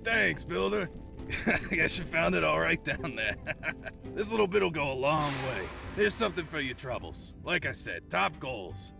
Thanks, builder. I guess you found it all right down there. This little bit'll go a long way. Here's something for your troubles. Like I said, top goals.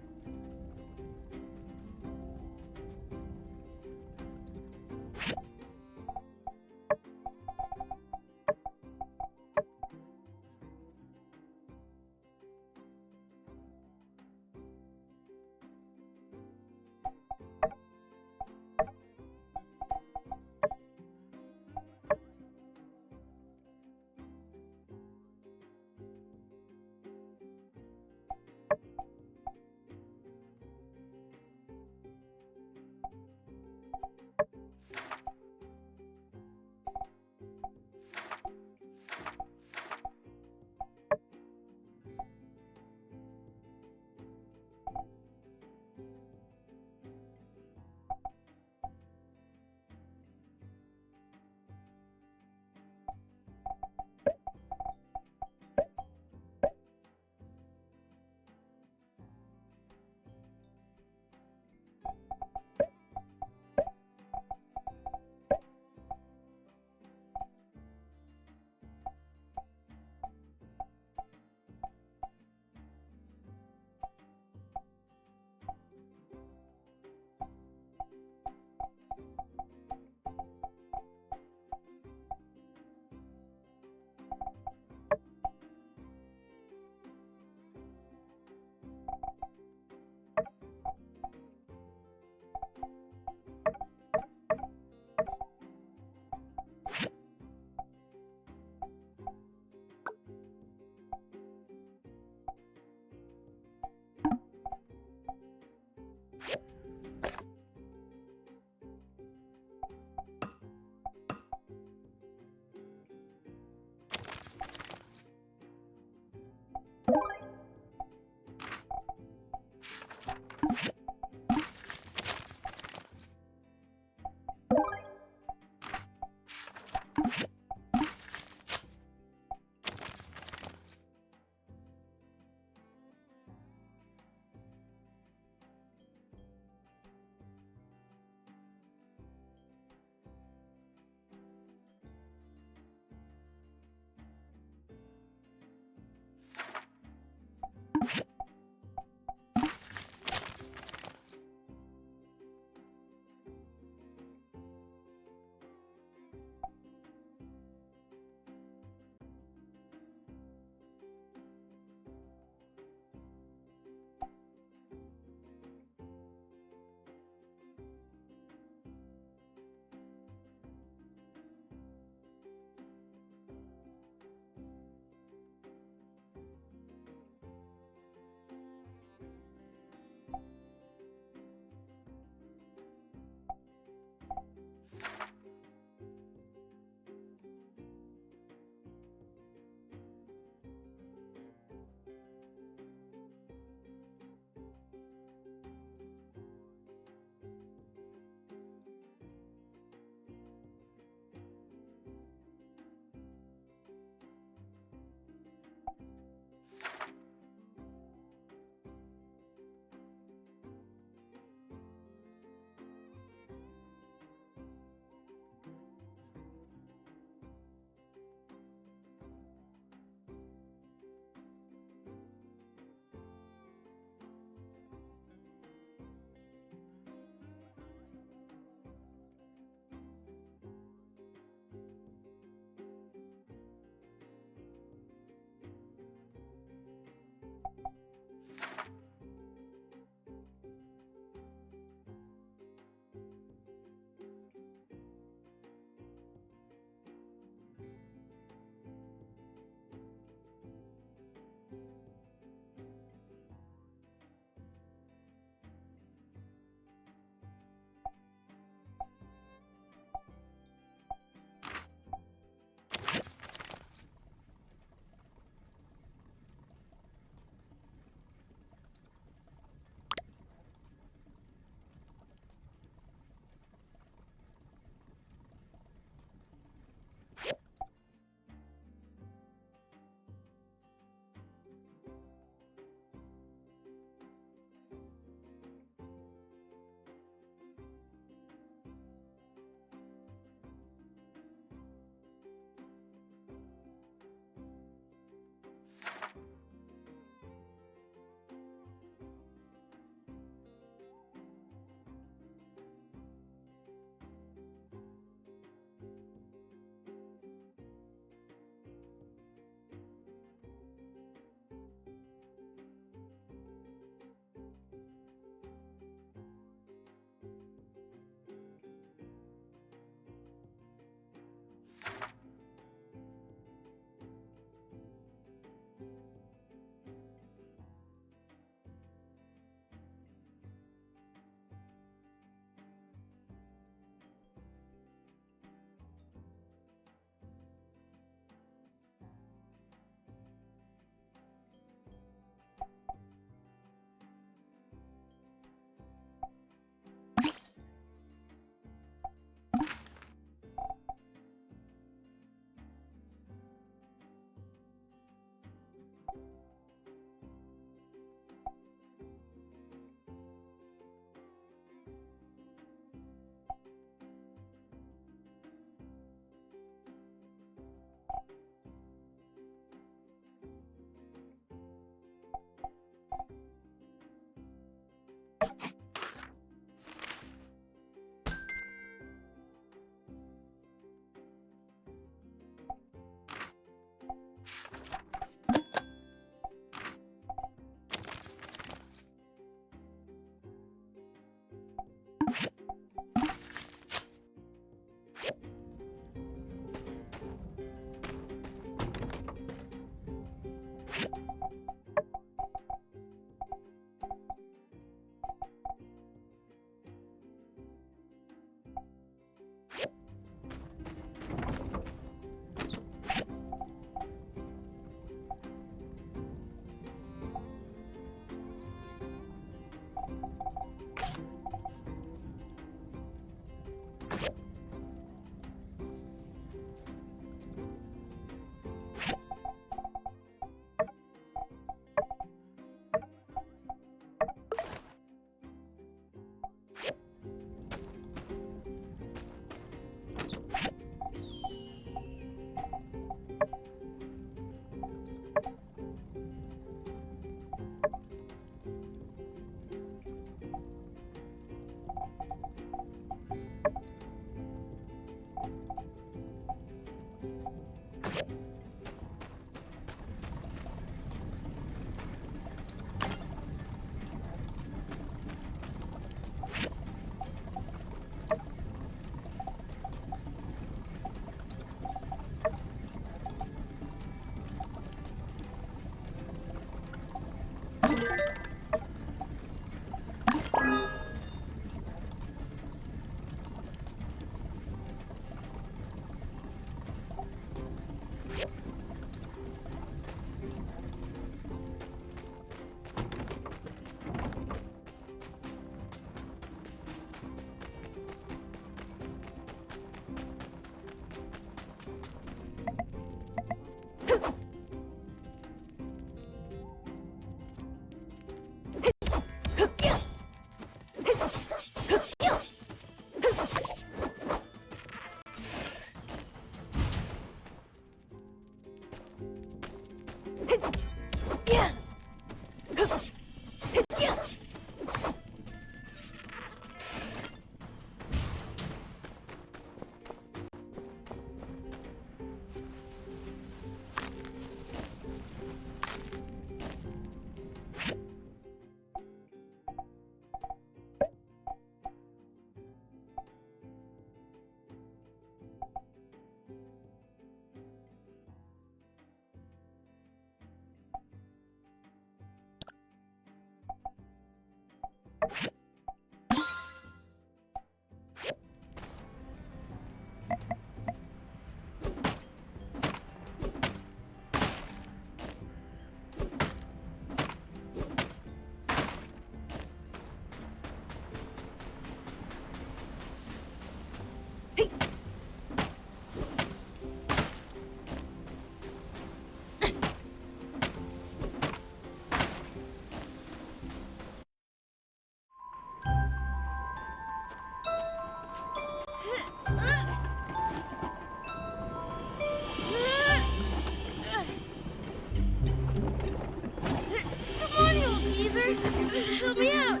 Help me out!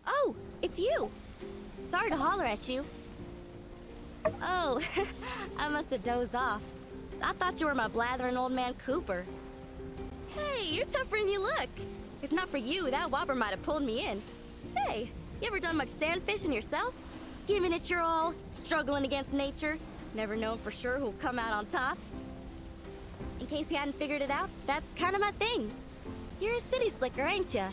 Oh, it's you! Sorry to holler at you. Oh, I must have dozed off. I thought you were my blathering old man Cooper. Hey, you're tougher than you look. If not for you, that whopper might have pulled me in. Say, you ever done much sand fishing yourself? Giving it your all, struggling against nature, never known for sure who'll come out on top. In case you hadn't figured it out, that's kind of my thing. You're a city slicker, ain't ya?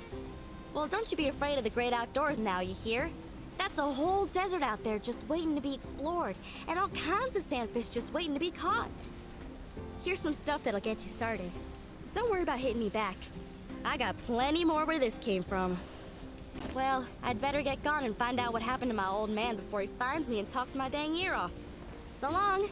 Well, don't you be afraid of the great outdoors now, you hear? That's a whole desert out there just waiting to be explored, and all kinds of sandfish just waiting to be caught. Here's some stuff that'll get you started. Don't worry about hitting me back. I got plenty more where this came from. Well, I'd better get gone and find out what happened to my old man before he finds me and talks my dang ear off. So long!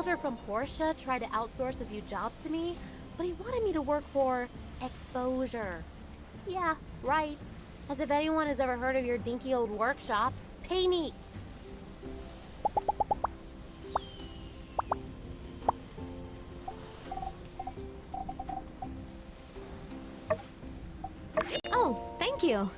builder from Porsche tried to outsource a few jobs to me, but he wanted me to work for exposure. Yeah, right. As if anyone has ever heard of your dinky old workshop. Pay me! Oh, thank you.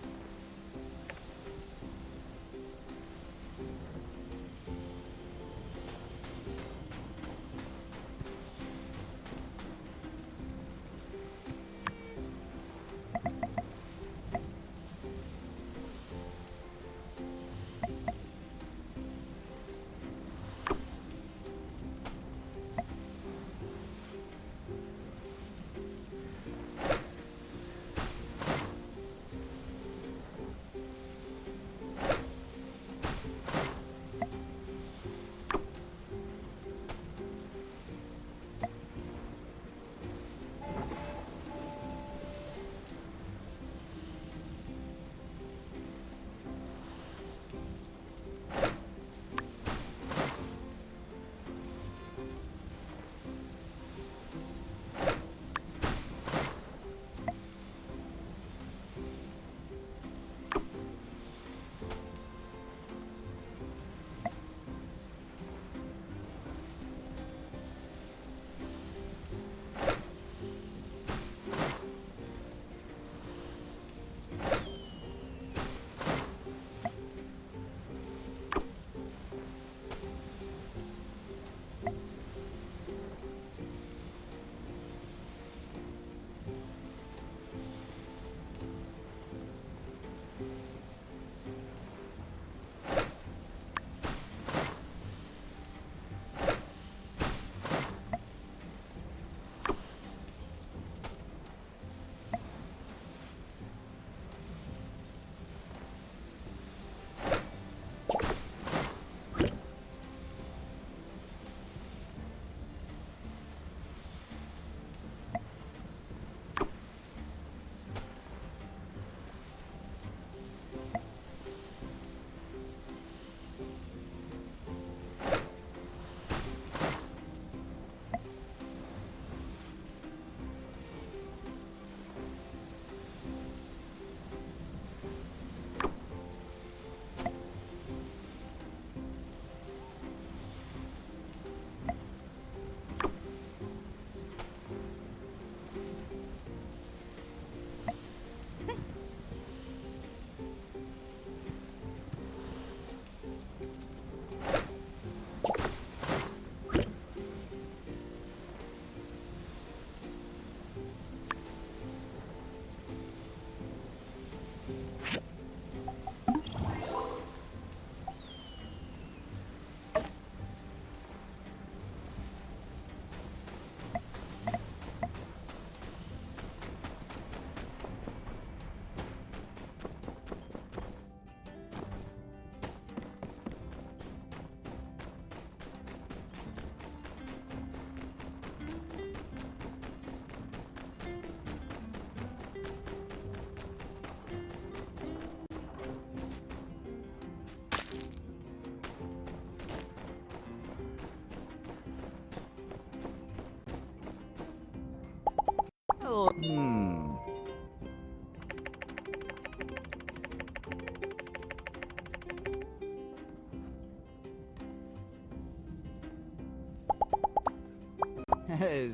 Oh,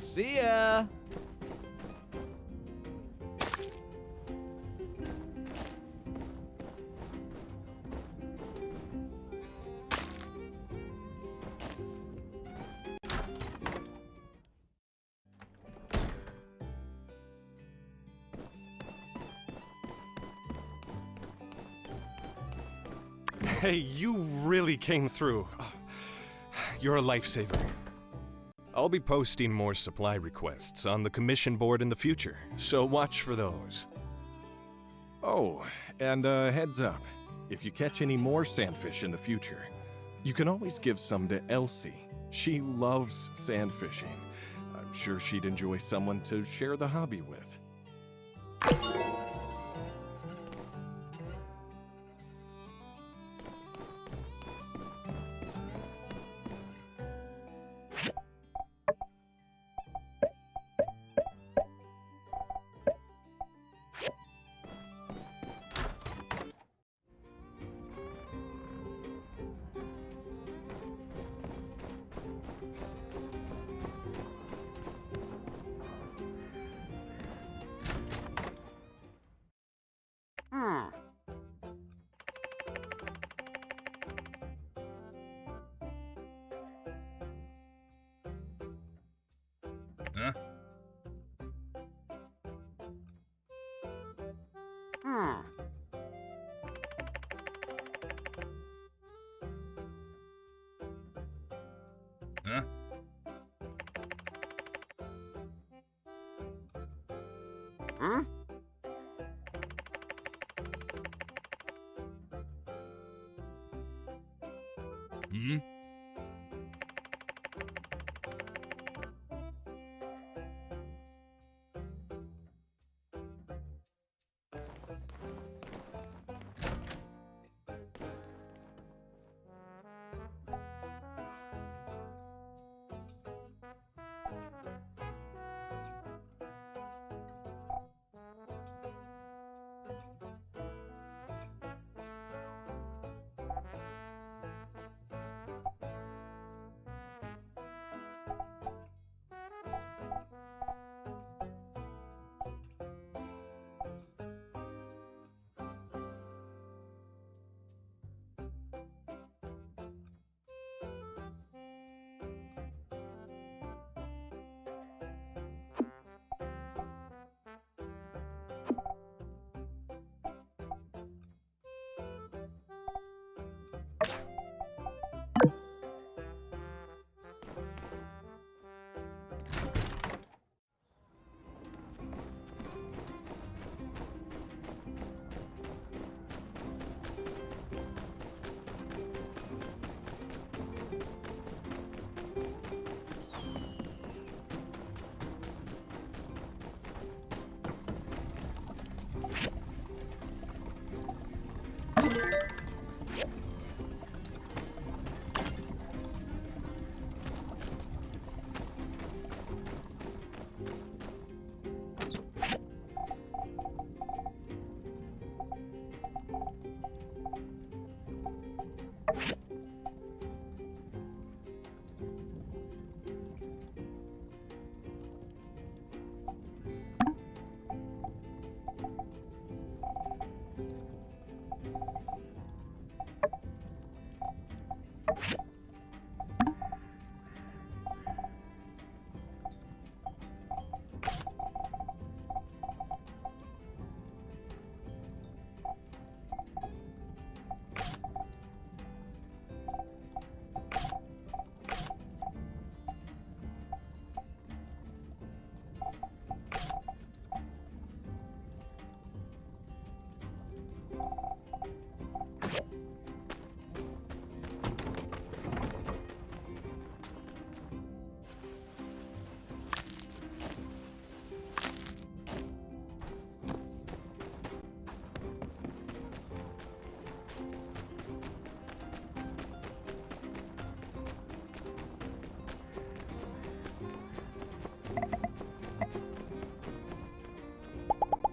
See ya! Hey, you really came through. You're a lifesaver. I'll be posting more supply requests on the commission board in the future, so watch for those. Oh, and heads up. If you catch any more sandfish in the future, you can always give some to Elsie. She loves sandfishing. I'm sure she'd enjoy someone to share the hobby with. Hmm? Hmm?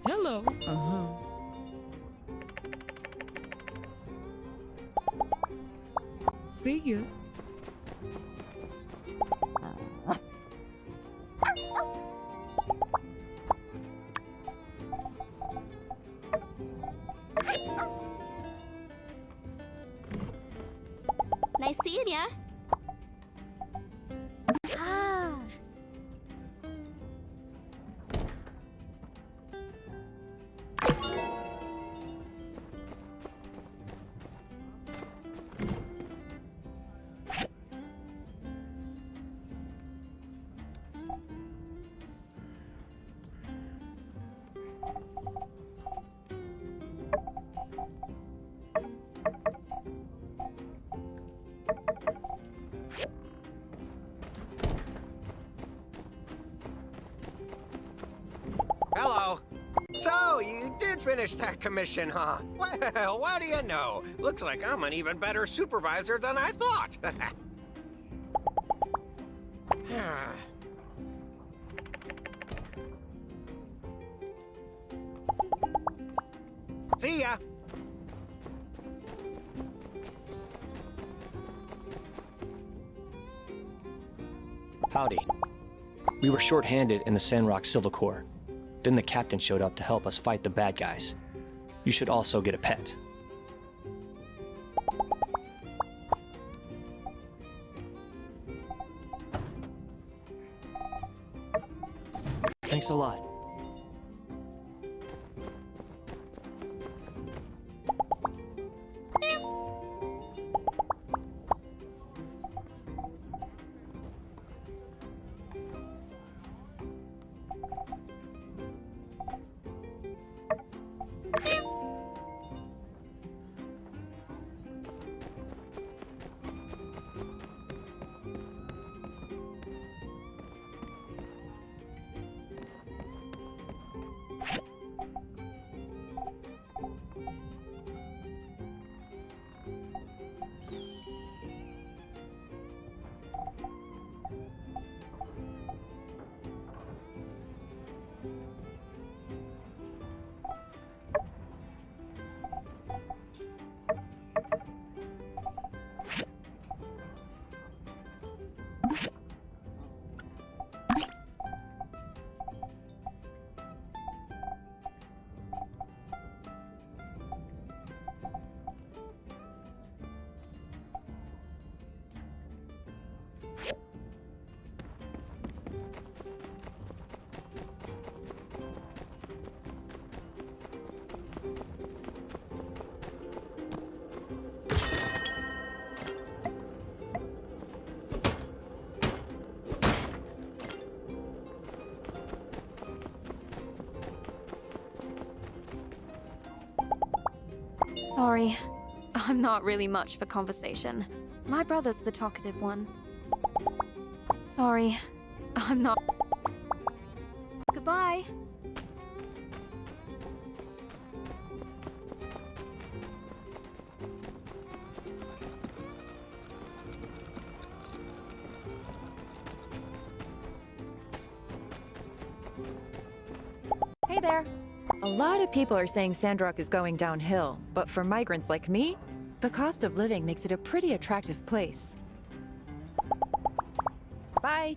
Hello. Uh-huh. See ya. Nice seeing ya. Ah. Hello. So, you did finish that commission, huh? Well, what do you know? Looks like I'm an even better supervisor than I thought. See ya. Howdy. We were short-handed in the Sandrock Civil Corps. Then the captain showed up to help us fight the bad guys. You should also get a pet. Thanks a lot. Sorry. I'm not really much for conversation. My brother's the talkative one. Sorry. I'm not. Goodbye. Hey there. A lot of people are saying Sandrock is going downhill, but for migrants like me, the cost of living makes it a pretty attractive place. Bye.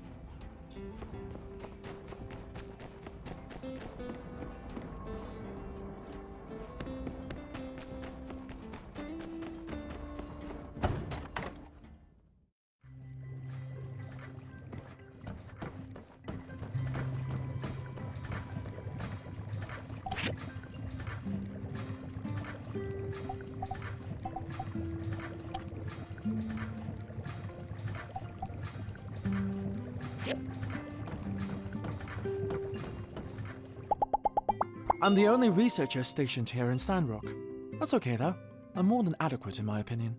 I'm the only researcher stationed here in Sandrock. That's okay though. I'm more than adequate in my opinion.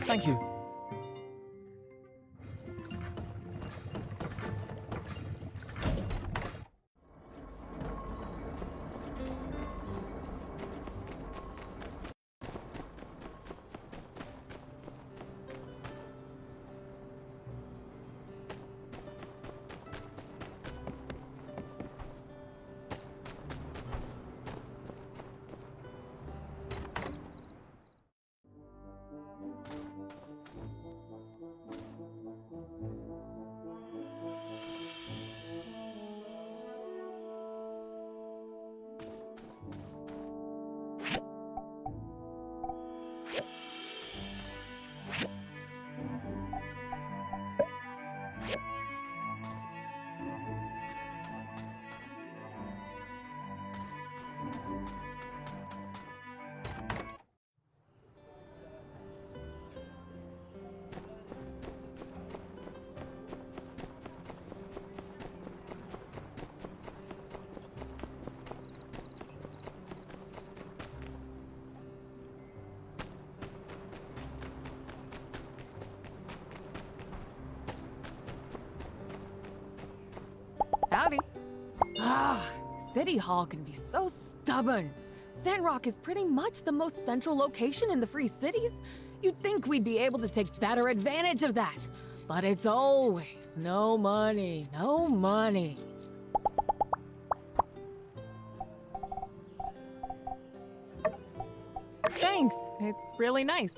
Thank you. Howdy. City Hall can be so stubborn. Sandrock is pretty much the most central location in the Free Cities. You'd think we'd be able to take better advantage of that. But it's always no money, no money. Thanks, it's really nice.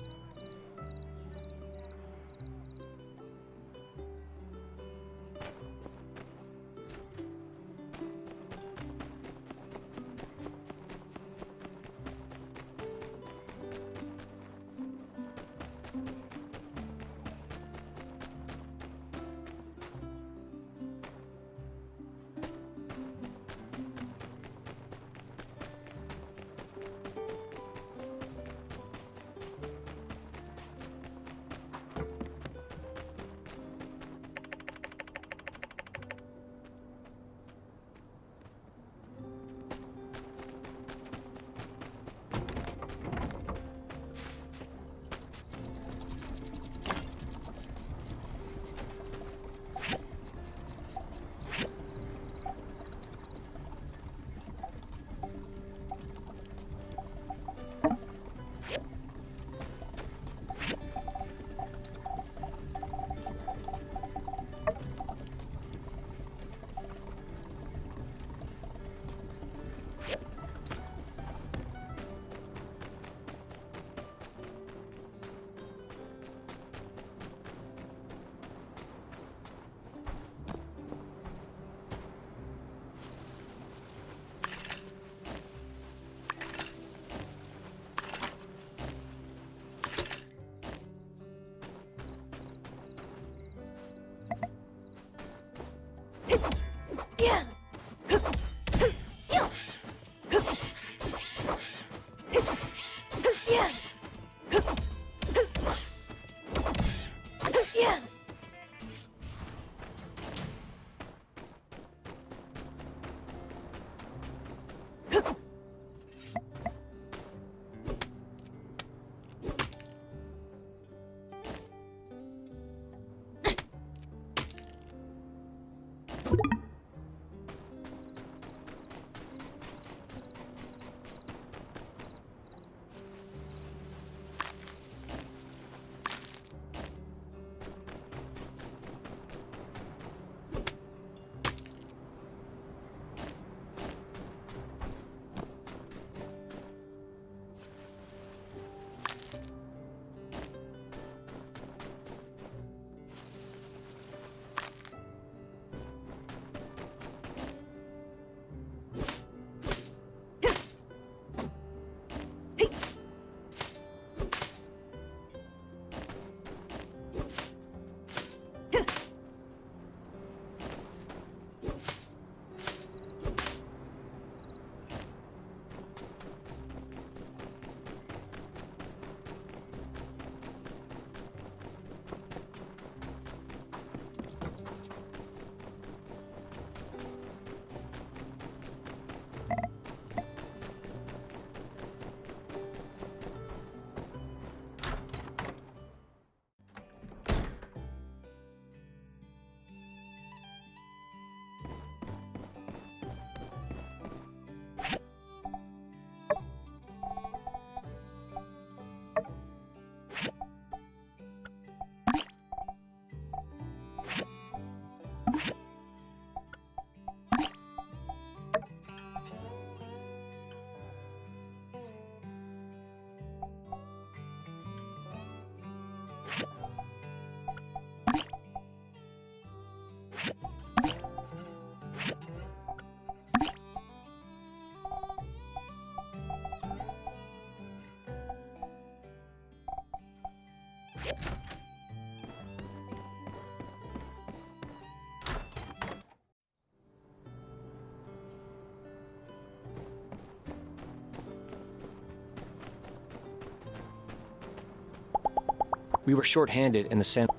We were short-handed in the sand.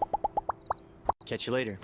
Catch you later.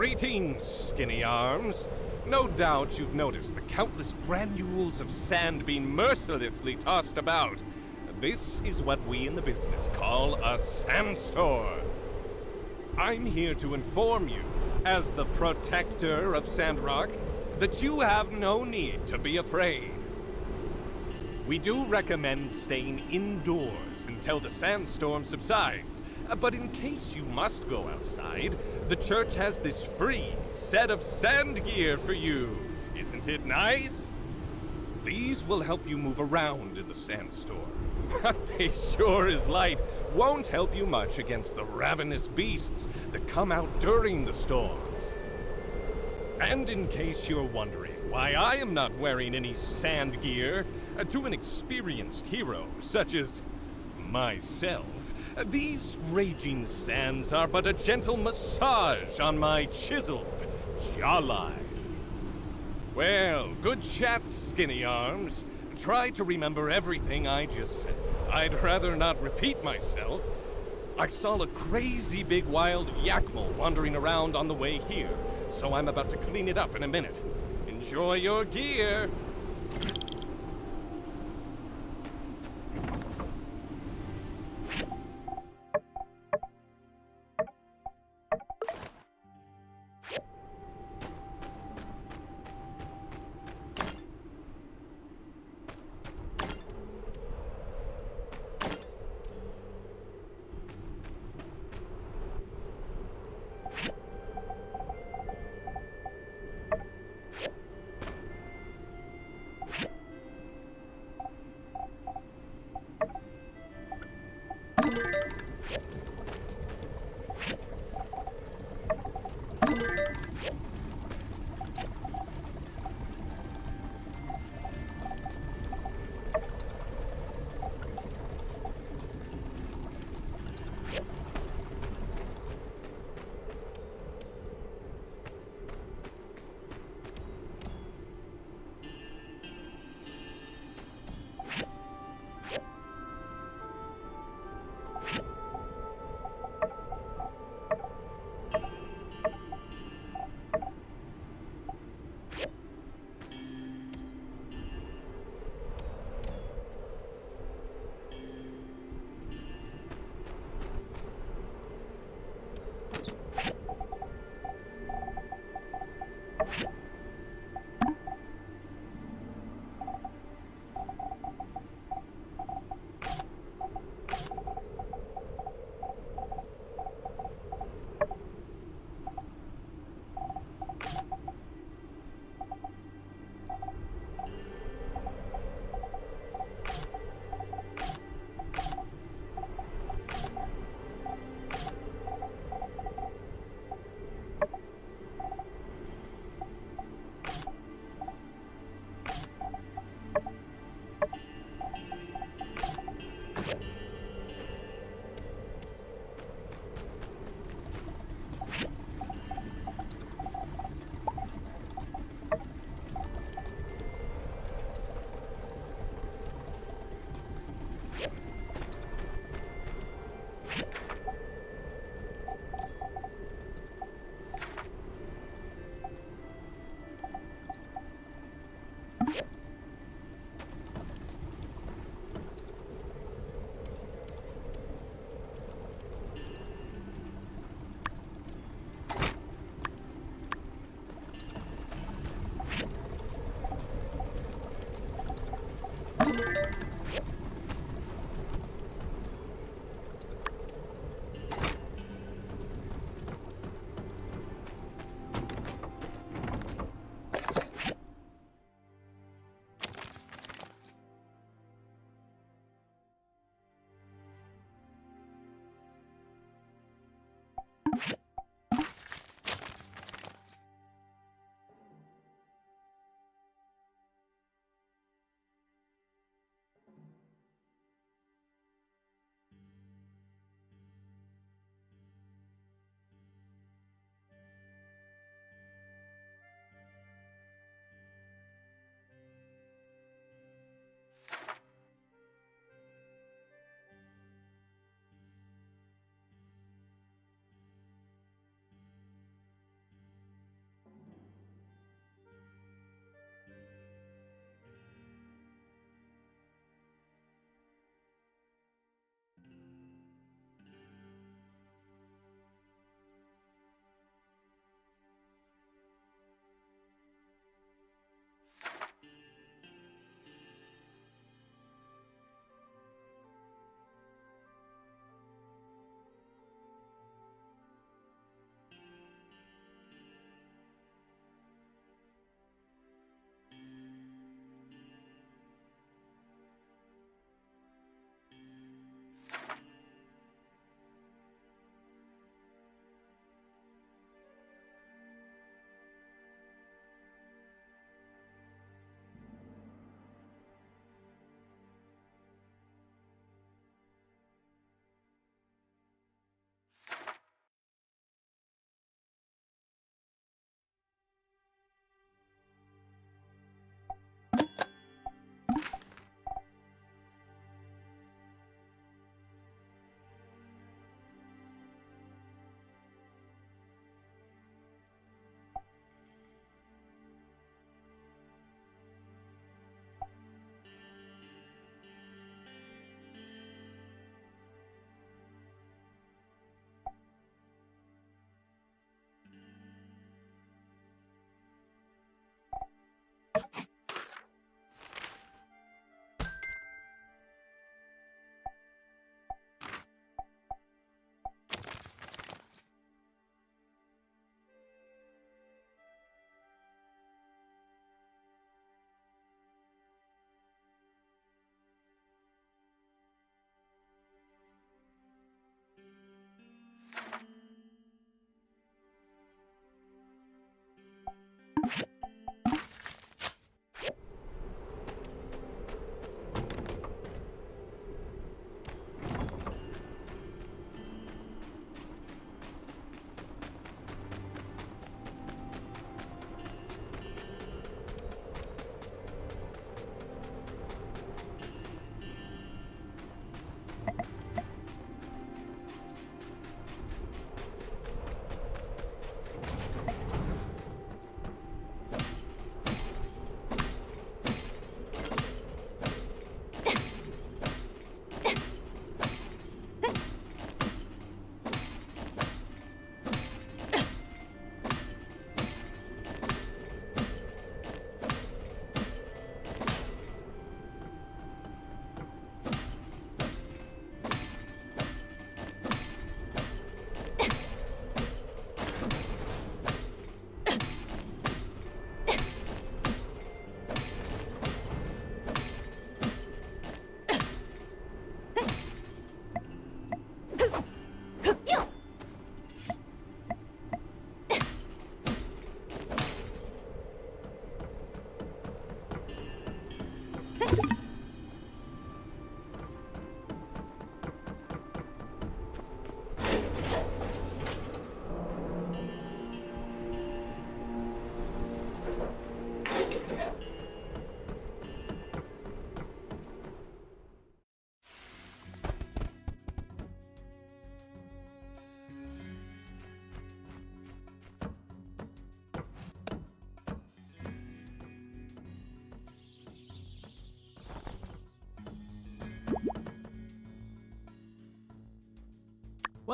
Greetings, skinny arms. No doubt you've noticed the countless granules of sand being mercilessly tossed about. This is what we in the business call a sandstorm. I'm here to inform you, as the protector of Sandrock, that you have no need to be afraid. We do recommend staying indoors until the sandstorm subsides, but in case you must go outside, the church has this free set of sand gear for you. Isn't it nice? These will help you move around in the sandstorm, but they sure as light won't help you much against the ravenous beasts that come out during the storms. And in case you're wondering why I am not wearing any sand gear, to an experienced hero such as myself, these raging sands are but a gentle massage on my chiseled jawline. Well, good chat, skinny arms. Try to remember everything I just said. I'd rather not repeat myself. I saw a crazy big wild yakmal wandering around on the way here, so I'm about to clean it up in a minute. Enjoy your gear!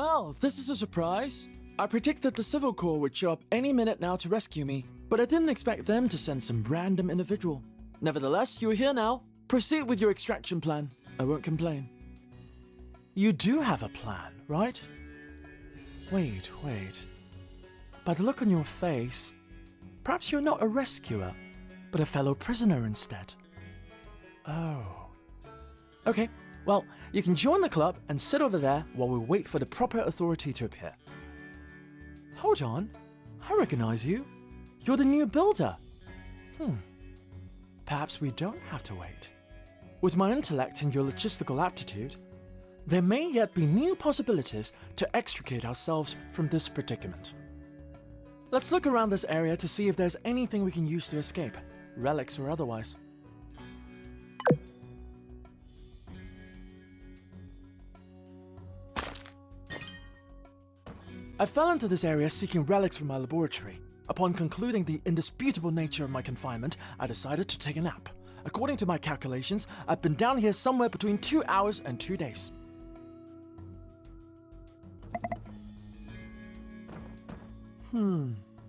Well, this is a surprise. I predicted the Civil Corps would show up any minute now to rescue me, but I didn't expect them to send some random individual. Nevertheless, you're here now. Proceed with your extraction plan. I won't complain. You do have a plan, right? Wait. By the look on your face, perhaps you're not a rescuer, but a fellow prisoner instead. Oh. Okay, well, you can join the club and sit over there while we wait for the proper authority to appear. Hold on, I recognize you. You're the new builder. Perhaps we don't have to wait. With my intellect and your logistical aptitude, there may yet be new possibilities to extricate ourselves from this predicament. Let's look around this area to see if there's anything we can use to escape, relics or otherwise. I fell into this area seeking relics from my laboratory. Upon concluding the indisputable nature of my confinement, I decided to take a nap. According to my calculations, I've been down here somewhere between 2 hours and 2 days.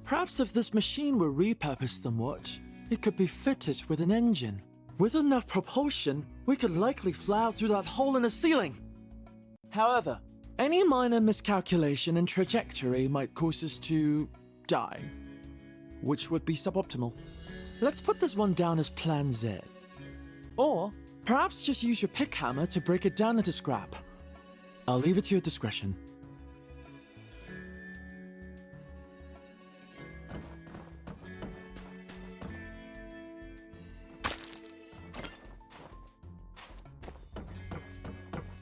Perhaps if this machine were repurposed somewhat, it could be fitted with an engine. With enough propulsion, we could likely fly out through that hole in the ceiling. However, any minor miscalculation in trajectory might cause us to die, which would be suboptimal. Let's put this one down as Plan Z. Or perhaps just use your pick hammer to break it down into scrap. I'll leave it to your discretion.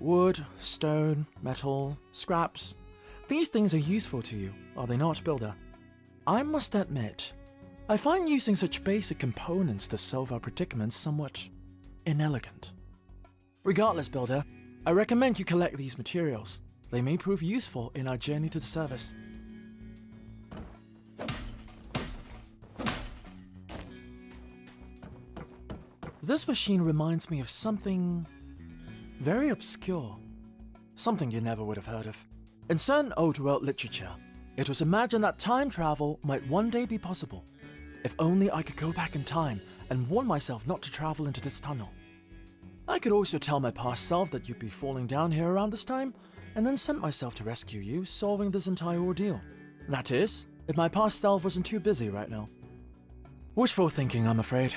Wood, stone, metal, scraps. These things are useful to you, are they not, Builder? I must admit, I find using such basic components to solve our predicaments somewhat inelegant. Regardless, Builder, I recommend you collect these materials. They may prove useful in our journey to the surface. This machine reminds me of something very obscure. Something you never would have heard of. In certain old world literature, it was imagined that time travel might one day be possible. If only I could go back in time and warn myself not to travel into this tunnel. I could also tell my past self that you'd be falling down here around this time, and then sent myself to rescue you, solving this entire ordeal. That is, if my past self wasn't too busy right now. Wishful thinking, I'm afraid.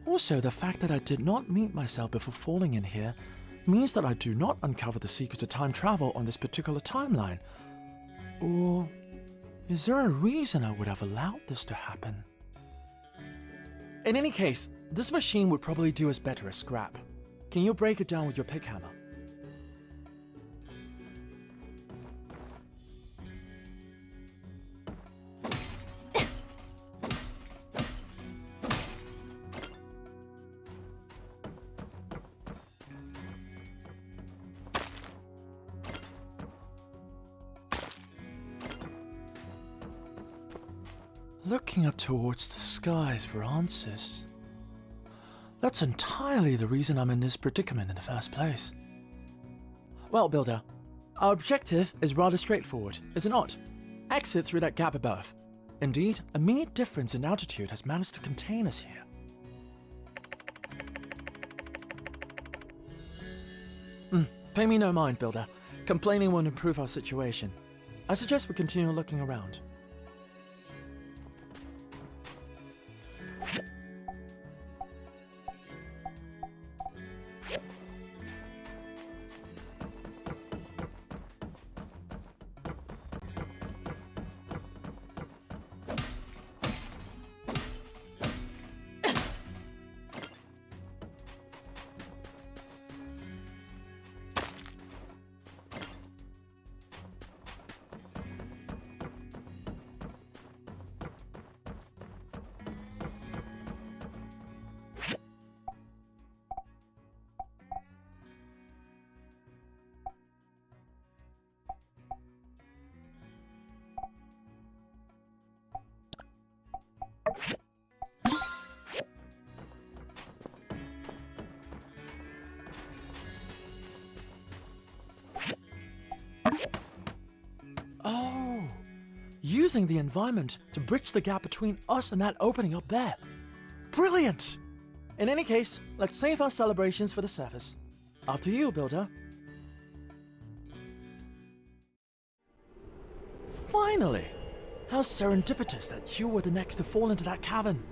Also, the fact that I did not meet myself before falling in here means that I do not uncover the secrets of time travel on this particular timeline. Or is there a reason I would have allowed this to happen? In any case, this machine would probably do us better as scrap. Can you break it down with your pick hammer? Looking up towards the skies for answers. That's entirely the reason I'm in this predicament in the first place. Well, Builder, our objective is rather straightforward, is it not? Exit through that gap above. Indeed, a mere difference in altitude has managed to contain us here. Pay me no mind, Builder. Complaining won't improve our situation. I suggest we continue looking around. Oh, using the environment to bridge the gap between us and that opening up there. Brilliant! In any case, let's save our celebrations for the service. After you, Builder. Finally! How serendipitous that you were the next to fall into that cavern.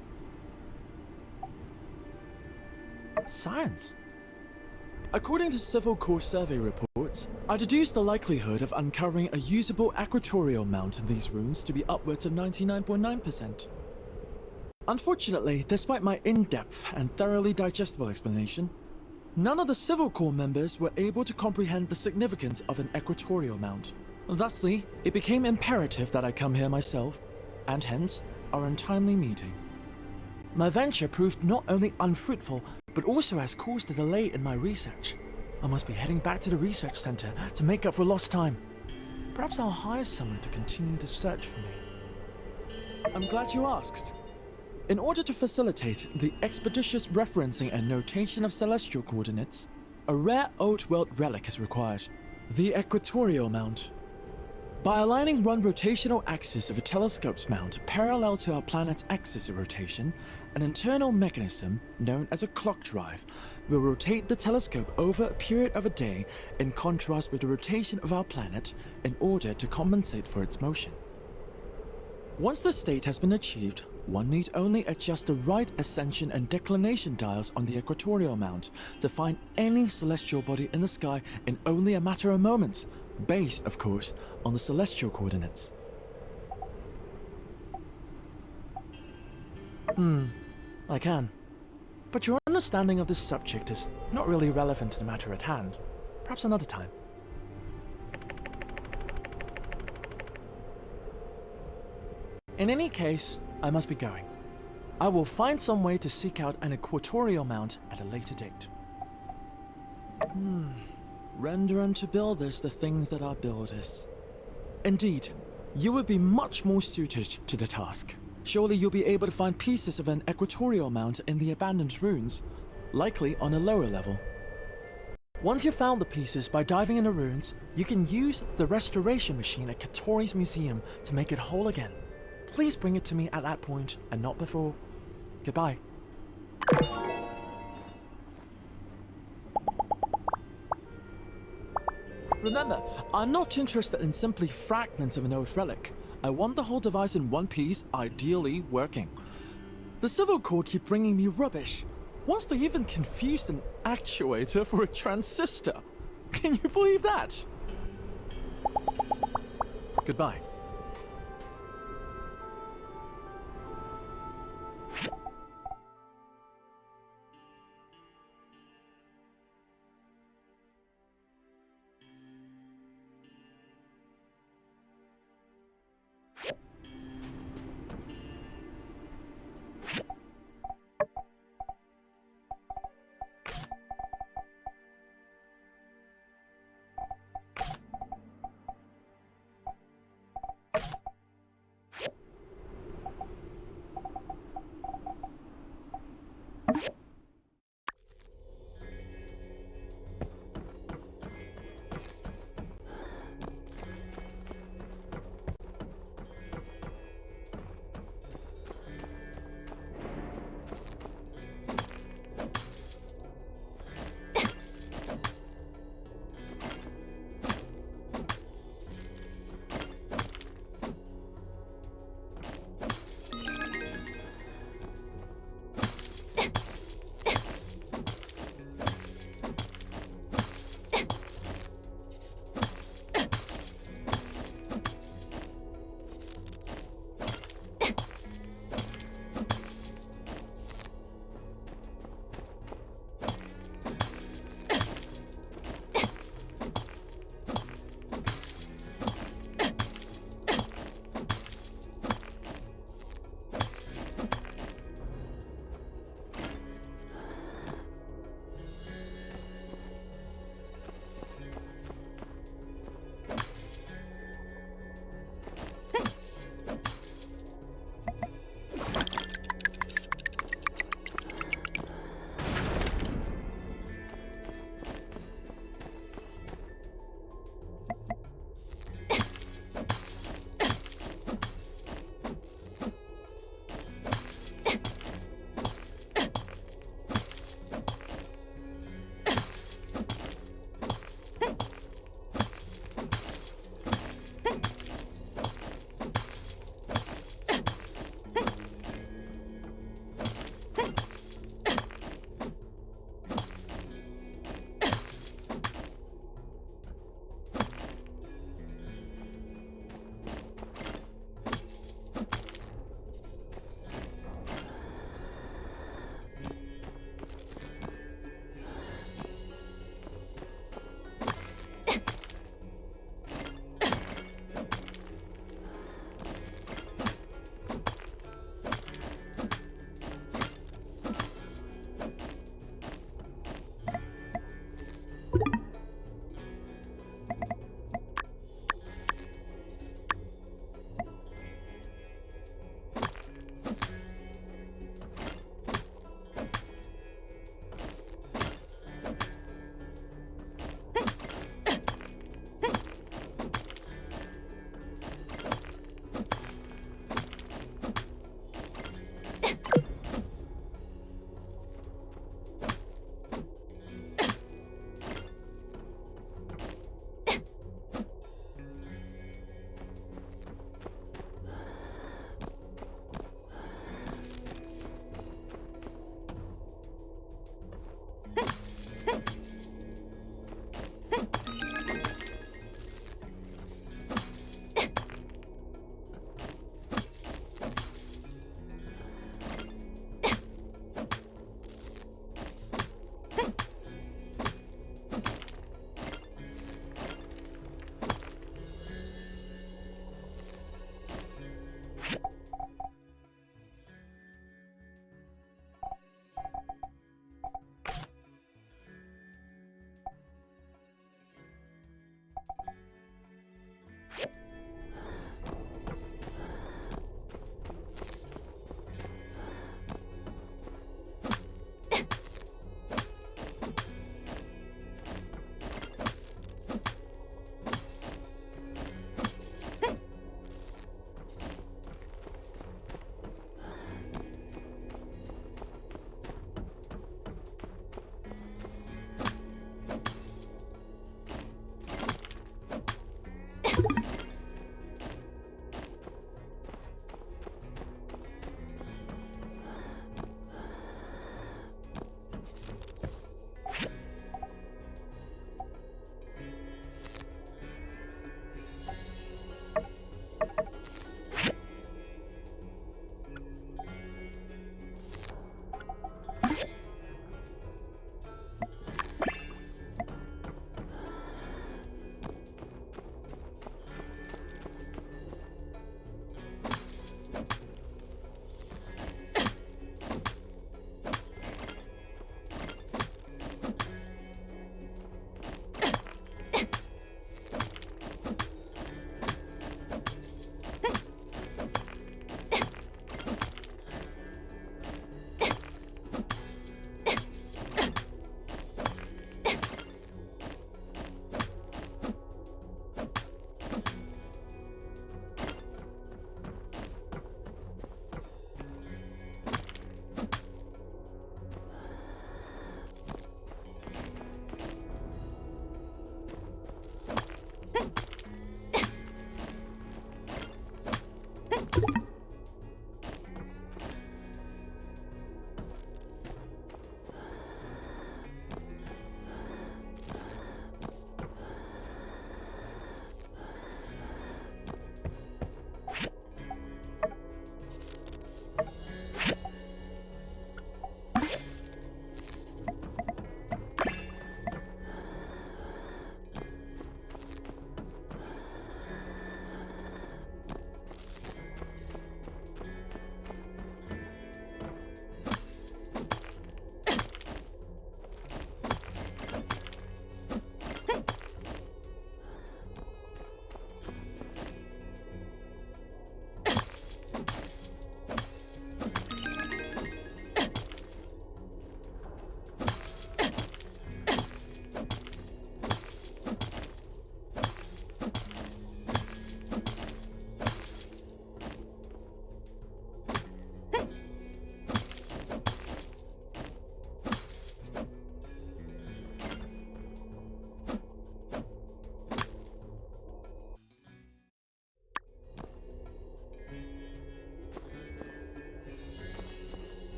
Science. According to Civil Corps survey reports, I deduced the likelihood of uncovering a usable equatorial mount in these rooms to be upwards of 99.9%. Unfortunately, despite my in-depth and thoroughly digestible explanation, none of the Civil Corps members were able to comprehend the significance of an equatorial mount. Thusly, it became imperative that I come here myself, and hence, our untimely meeting. My venture proved not only unfruitful, but also has caused a delay in my research. I must be heading back to the research center to make up for lost time. Perhaps I'll hire someone to continue the search for me. I'm glad you asked. In order to facilitate the expeditious referencing and notation of celestial coordinates, a rare old world relic is required, the equatorial mount. By aligning one rotational axis of a telescope's mount parallel to our planet's axis of rotation, an internal mechanism, known as a clock drive, will rotate the telescope over a period of a day in contrast with the rotation of our planet in order to compensate for its motion. Once this state has been achieved, one need only adjust the right ascension and declination dials on the equatorial mount to find any celestial body in the sky in only a matter of moments, based, of course, on the celestial coordinates. I can. But your understanding of this subject is not really relevant to the matter at hand. Perhaps another time. In any case, I must be going. I will find some way to seek out an equatorial mount at a later date. Render unto builders the things that are builders. Indeed, you would be much more suited to the task. Surely you'll be able to find pieces of an equatorial mount in the abandoned ruins, likely on a lower level. Once you've found the pieces by diving in the ruins, you can use the restoration machine at Katori's museum to make it whole again. Please bring it to me at that point, and not before. Goodbye. Remember, I'm not interested in simply fragments of an old relic. I want the whole device in one piece, ideally working. The Civil Corps keep bringing me rubbish. Once they even confused an actuator for a transistor. Can you believe that? Goodbye.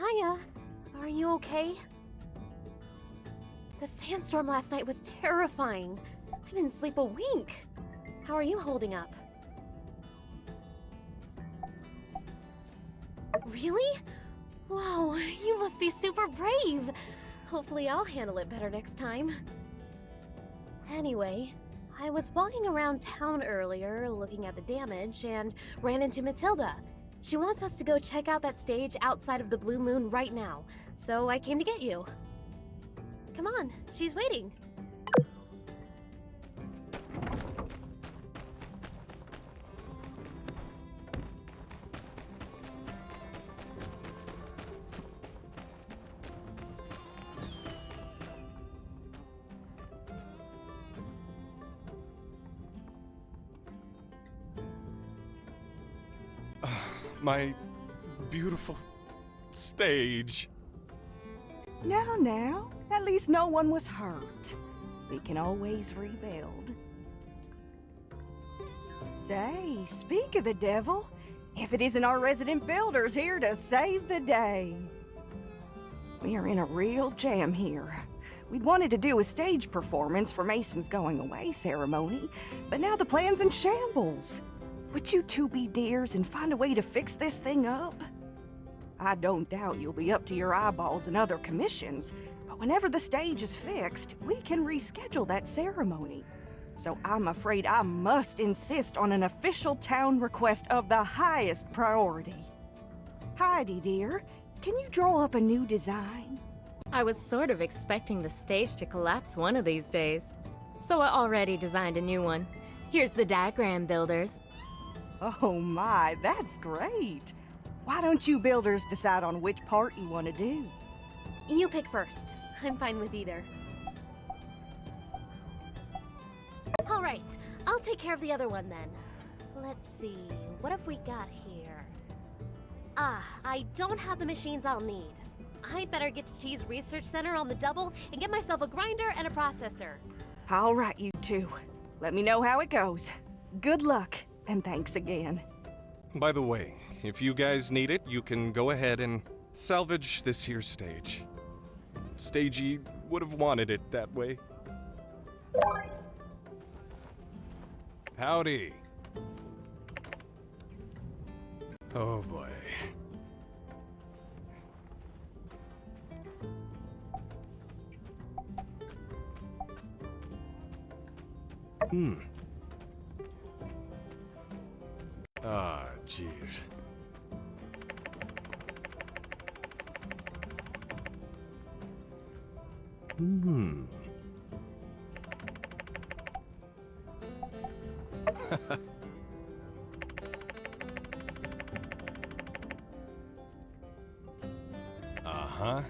Hiya. Are you okay? The sandstorm last night was terrifying. I didn't sleep a wink. How are you holding up? Really? Wow, you must be super brave. Hopefully I'll handle it better next time. Anyway, I was walking around town earlier looking at the damage and ran into Matilda. She wants us to go check out that stage outside of the Blue Moon right now, so I came to get you. Come on, she's waiting. My beautiful stage. Now, at least no one was hurt. We can always rebuild. Say, speak of the devil, if it isn't our resident builders here to save the day. We are in a real jam here. We'd wanted to do a stage performance for Mason's going away ceremony, but now the plan's in shambles. Would you two be dears and find a way to fix this thing up? I don't doubt you'll be up to your eyeballs in other commissions, but whenever the stage is fixed, we can reschedule that ceremony. So I'm afraid I must insist on an official town request of the highest priority. Heidi, dear, can you draw up a new design? I was sort of expecting the stage to collapse one of these days, so I already designed a new one. Here's the diagram, builders. Oh my, that's great. Why don't you builders decide on which part you want to do? You pick first. I'm fine with either. All right, I'll take care of the other one then. Let's see, what have we got here? Ah, I don't have the machines I'll need. I'd better get to Cheese Research Center on the double and get myself a grinder and a processor. All right, you two. Let me know how it goes. Good luck, and thanks again. By the way, if you guys need it, you can go ahead and salvage this here stage. Stagey would have wanted it that way. Howdy. Oh boy. Ah, jeez. Uh-huh.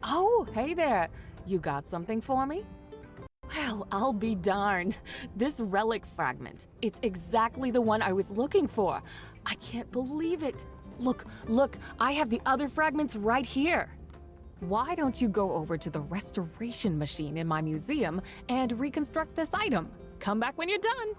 Oh, hey there. You got something for me? Well, I'll be darned. This relic fragment. It's exactly the one I was looking for. I can't believe it. Look, I have the other fragments right here. Why don't you go over to the restoration machine in my museum and reconstruct this item? Come back when you're done.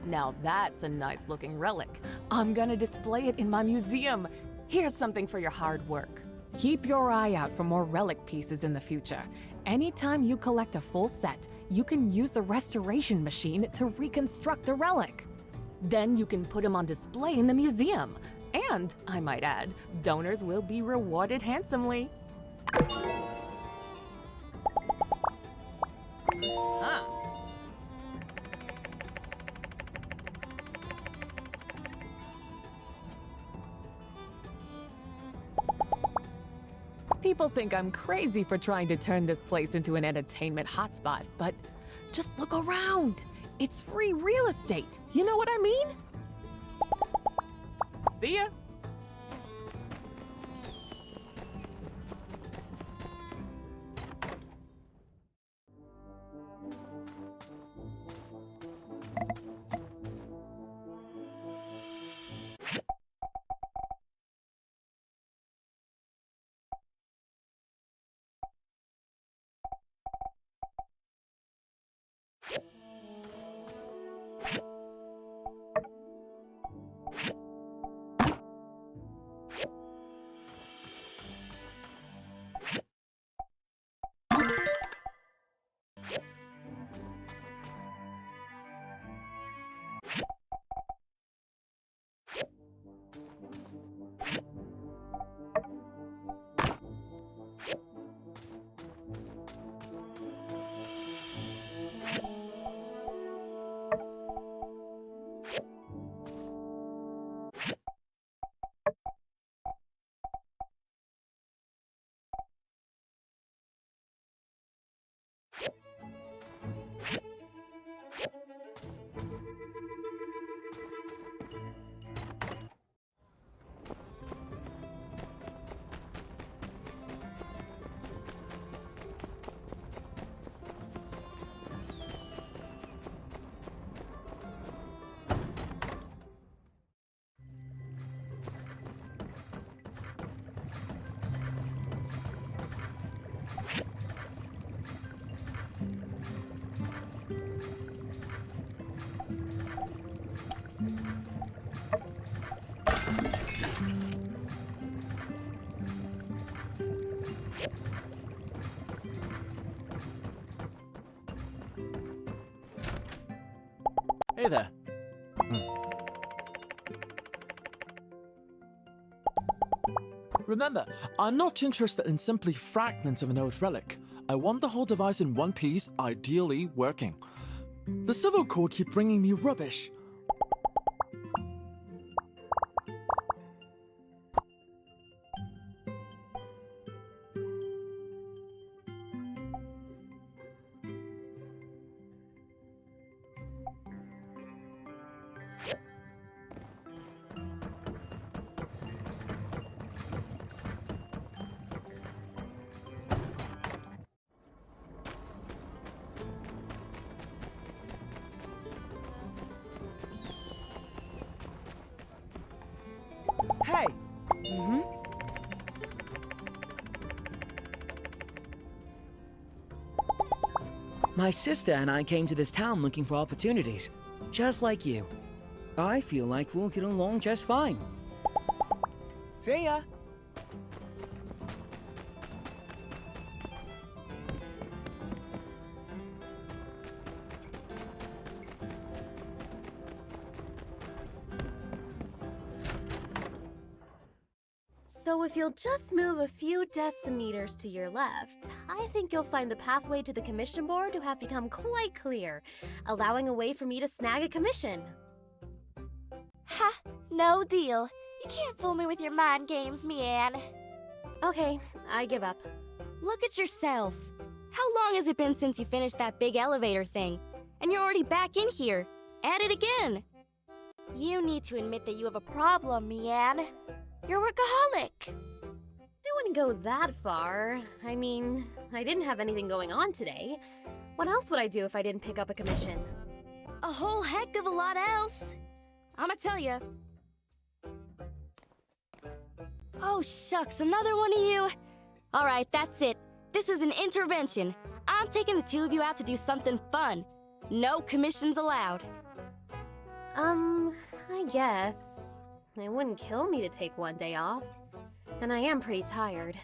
Now that's a nice looking relic. I'm gonna display it in my museum. Here's something for your hard work. Keep your eye out for more relic pieces in the future. Anytime you collect a full set, you can use the restoration machine to reconstruct a relic. Then you can put them on display in the museum. And, I might add, donors will be rewarded handsomely. Huh. People think I'm crazy for trying to turn this place into an entertainment hotspot, but just look around. It's free real estate. You know what I mean? See ya. Hey there. Remember, I'm not interested in simply fragments of an old relic. I want the whole device in one piece, ideally working. The Civil Corps keep bringing me rubbish. Hey! My sister and I came to this town looking for opportunities, just like you. I feel like we'll get along just fine. See ya! So if you'll just move a few decimeters to your left, I think you'll find the pathway to the commission board to have become quite clear, allowing a way for me to snag a commission. Ha! No deal. You can't fool me with your mind games, Mianne. Okay, I give up. Look at yourself. How long has it been since you finished that big elevator thing? And you're already back in here. At it again. You need to admit that you have a problem, Mianne. You're a workaholic. I wouldn't go that far. I mean, I didn't have anything going on today. What else would I do if I didn't pick up a commission? A whole heck of a lot else. I'ma tell ya. Oh, shucks, another one of you. All right, that's it. This is an intervention. I'm taking the two of you out to do something fun. No commissions allowed. I guess. It wouldn't kill me to take one day off. And I am pretty tired.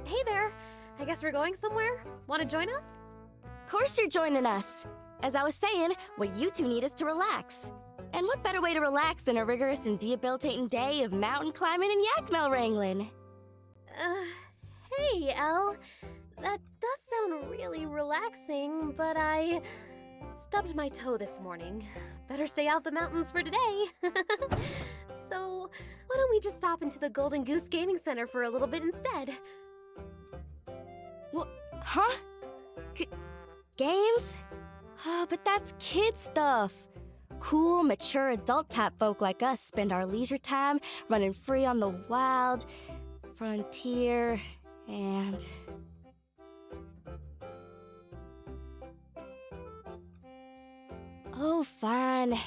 Hey there! I guess we're going somewhere? Want to join us? Of course you're joining us. As I was saying, what you two need is to relax. And what better way to relax than a rigorous and debilitating day of mountain climbing and yak wrangling? Hey, Elle. That does sound really relaxing, but I stubbed my toe this morning. Better stay out the mountains for today. So, why don't we just stop into the Golden Goose Gaming Center for a little bit instead? What? Huh? Games? Oh, but that's kid stuff. Cool, mature adult type folk like us spend our leisure time running free on the wild frontier and... Oh, fine.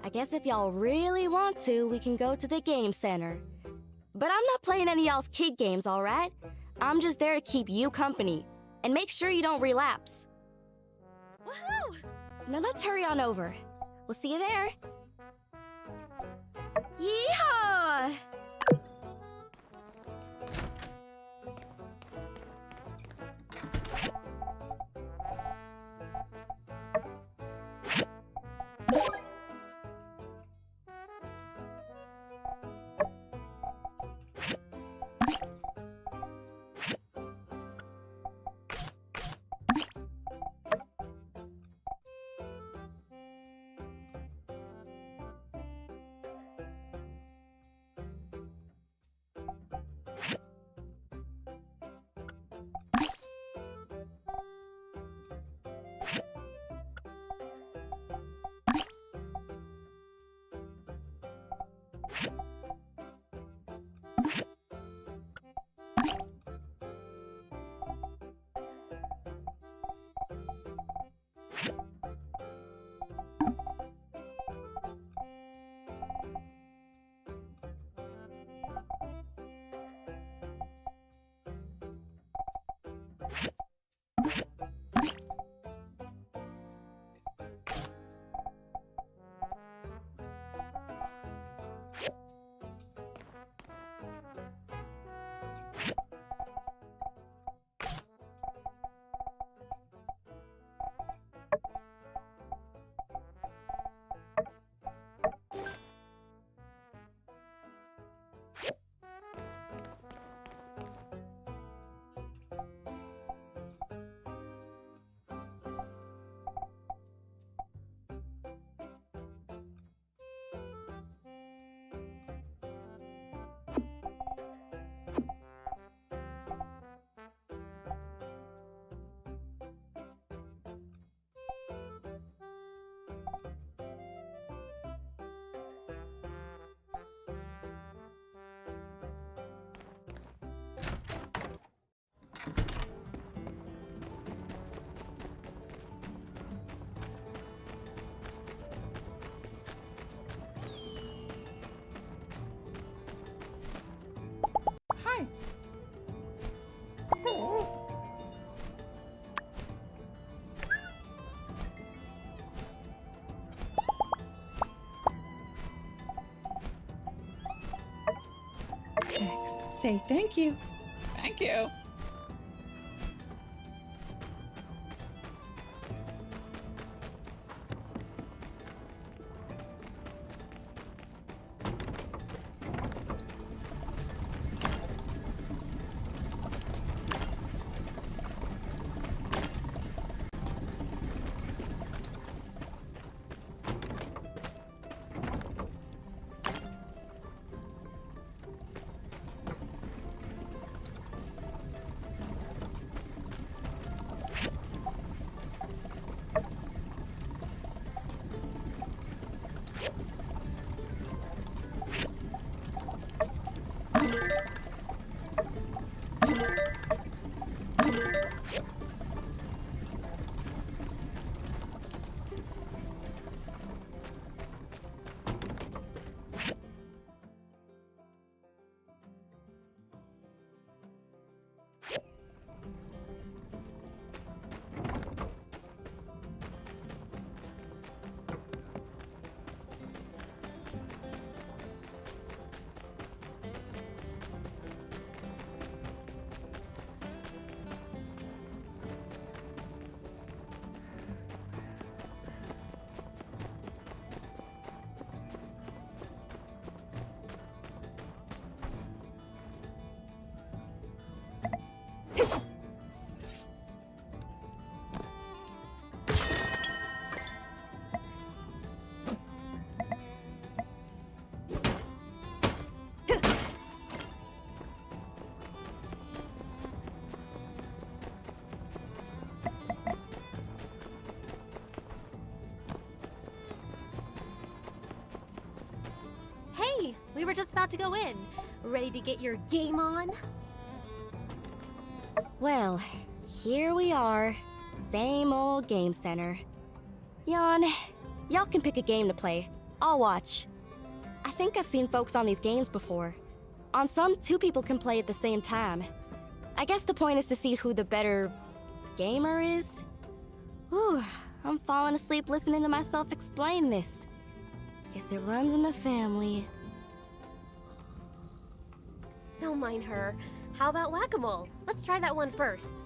I guess if y'all really want to, we can go to the game center. But I'm not playing any y'all's kid games, alright? I'm just there to keep you company and make sure you don't relapse. Woohoo! Now let's hurry on over. We'll see you there. Yeehaw! Say thank you. Thank you. We were just about to go in. Ready to get your game on? Well, here we are. Same old game center. Y'all can pick a game to play. I'll watch. I think I've seen folks on these games before. On some, 2 people can play at the same time. I guess the point is to see who the better gamer is. Whew, I'm falling asleep listening to myself explain this. Guess it runs in the family. Don't mind her. How about whack-a-mole? Let's try that one first.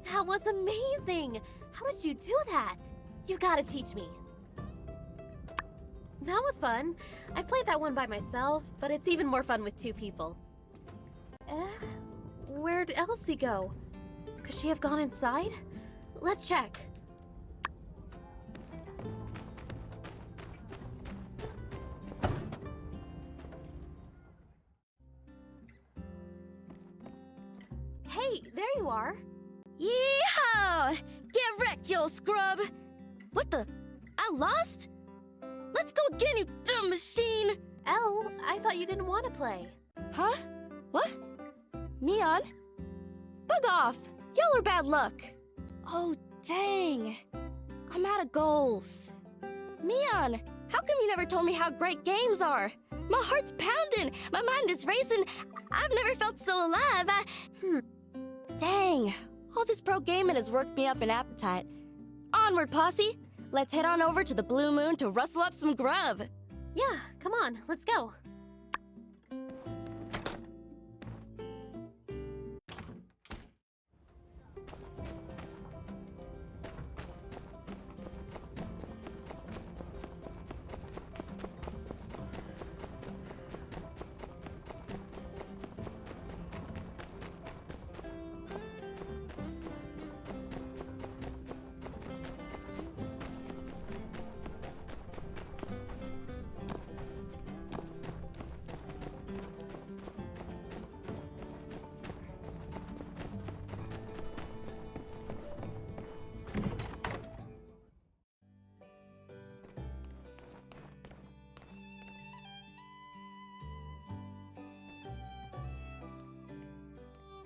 That was amazing! How did you do that? You gotta teach me. That was fun. I played that one by myself, but it's even more fun with 2 people. Where'd Elsie go? Could she have gone inside? Let's check. Hey, there you are. Yeehaw! Get wrecked, you old scrub! What the? I lost? Let's go again, you dumb machine! Elle, I thought you didn't want to play. Huh? What? Mion? Bug off! Y'all are bad luck. Oh, dang. I'm out of goals. Mion, how come you never told me how great games are? My heart's pounding. My mind is racing. I've never felt so alive. Dang. All this pro gaming has worked me up an appetite. Onward, posse! Let's head on over to the Blue Moon to rustle up some grub. Yeah, come on, let's go.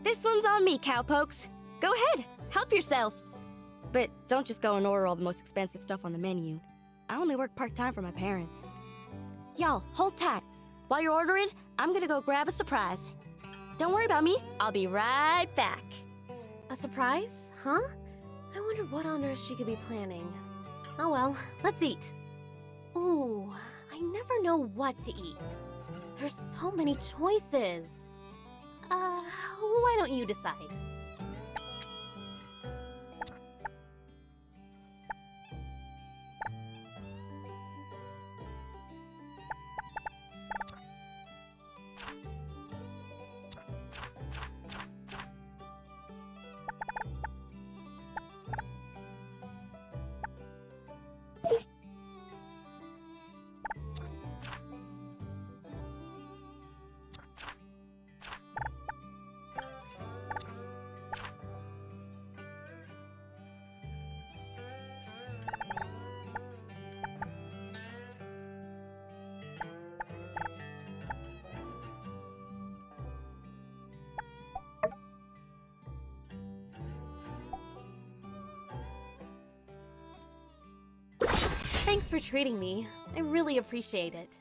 This one's on me, cowpokes. Go ahead, help yourself. But don't just go and order all the most expensive stuff on the menu. I only work part-time for my parents. Y'all, hold tight. While you're ordering, I'm gonna go grab a surprise. Don't worry about me, I'll be right back. A surprise? Huh? I wonder what on earth she could be planning. Oh well, let's eat. Ooh, I never know what to eat. There's so many choices. Why don't you decide? Thanks for treating me. I really appreciate it.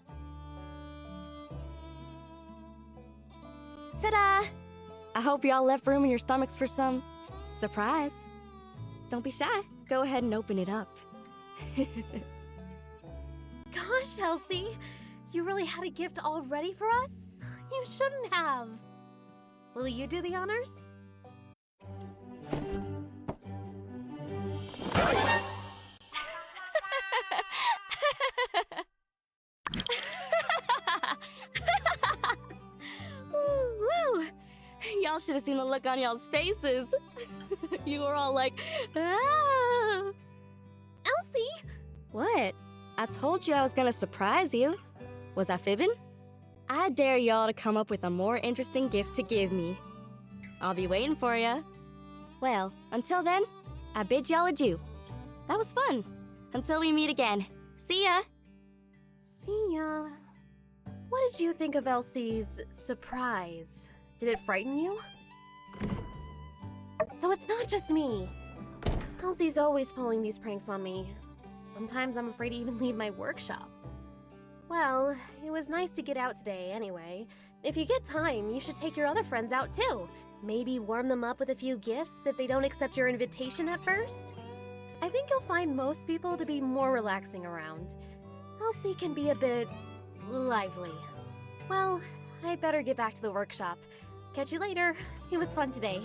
Ta-da! I hope y'all left room in your stomachs for some surprise. Don't be shy. Go ahead and open it up. Gosh, Elsie, you really had a gift all ready for us? You shouldn't have. Will you do the honors? Woo! Y'all should have seen the look on y'all's faces. You were all like, ah! Elsie! What? I told you I was gonna surprise you. Was I fibbing? I dare y'all to come up with a more interesting gift to give me. I'll be waiting for ya. Well, until then, I bid y'all adieu. That was fun. Until we meet again. See ya! See ya. What did you think of Elsie's surprise? Did it frighten you? So it's not just me. Elsie's always pulling these pranks on me. Sometimes I'm afraid to even leave my workshop. Well, it was nice to get out today anyway. If you get time, you should take your other friends out too. Maybe warm them up with a few gifts if they don't accept your invitation at first. I think you'll find most people to be more relaxing around. Elsie can be a bit lively. Well, I better get back to the workshop. Catch you later. It was fun today.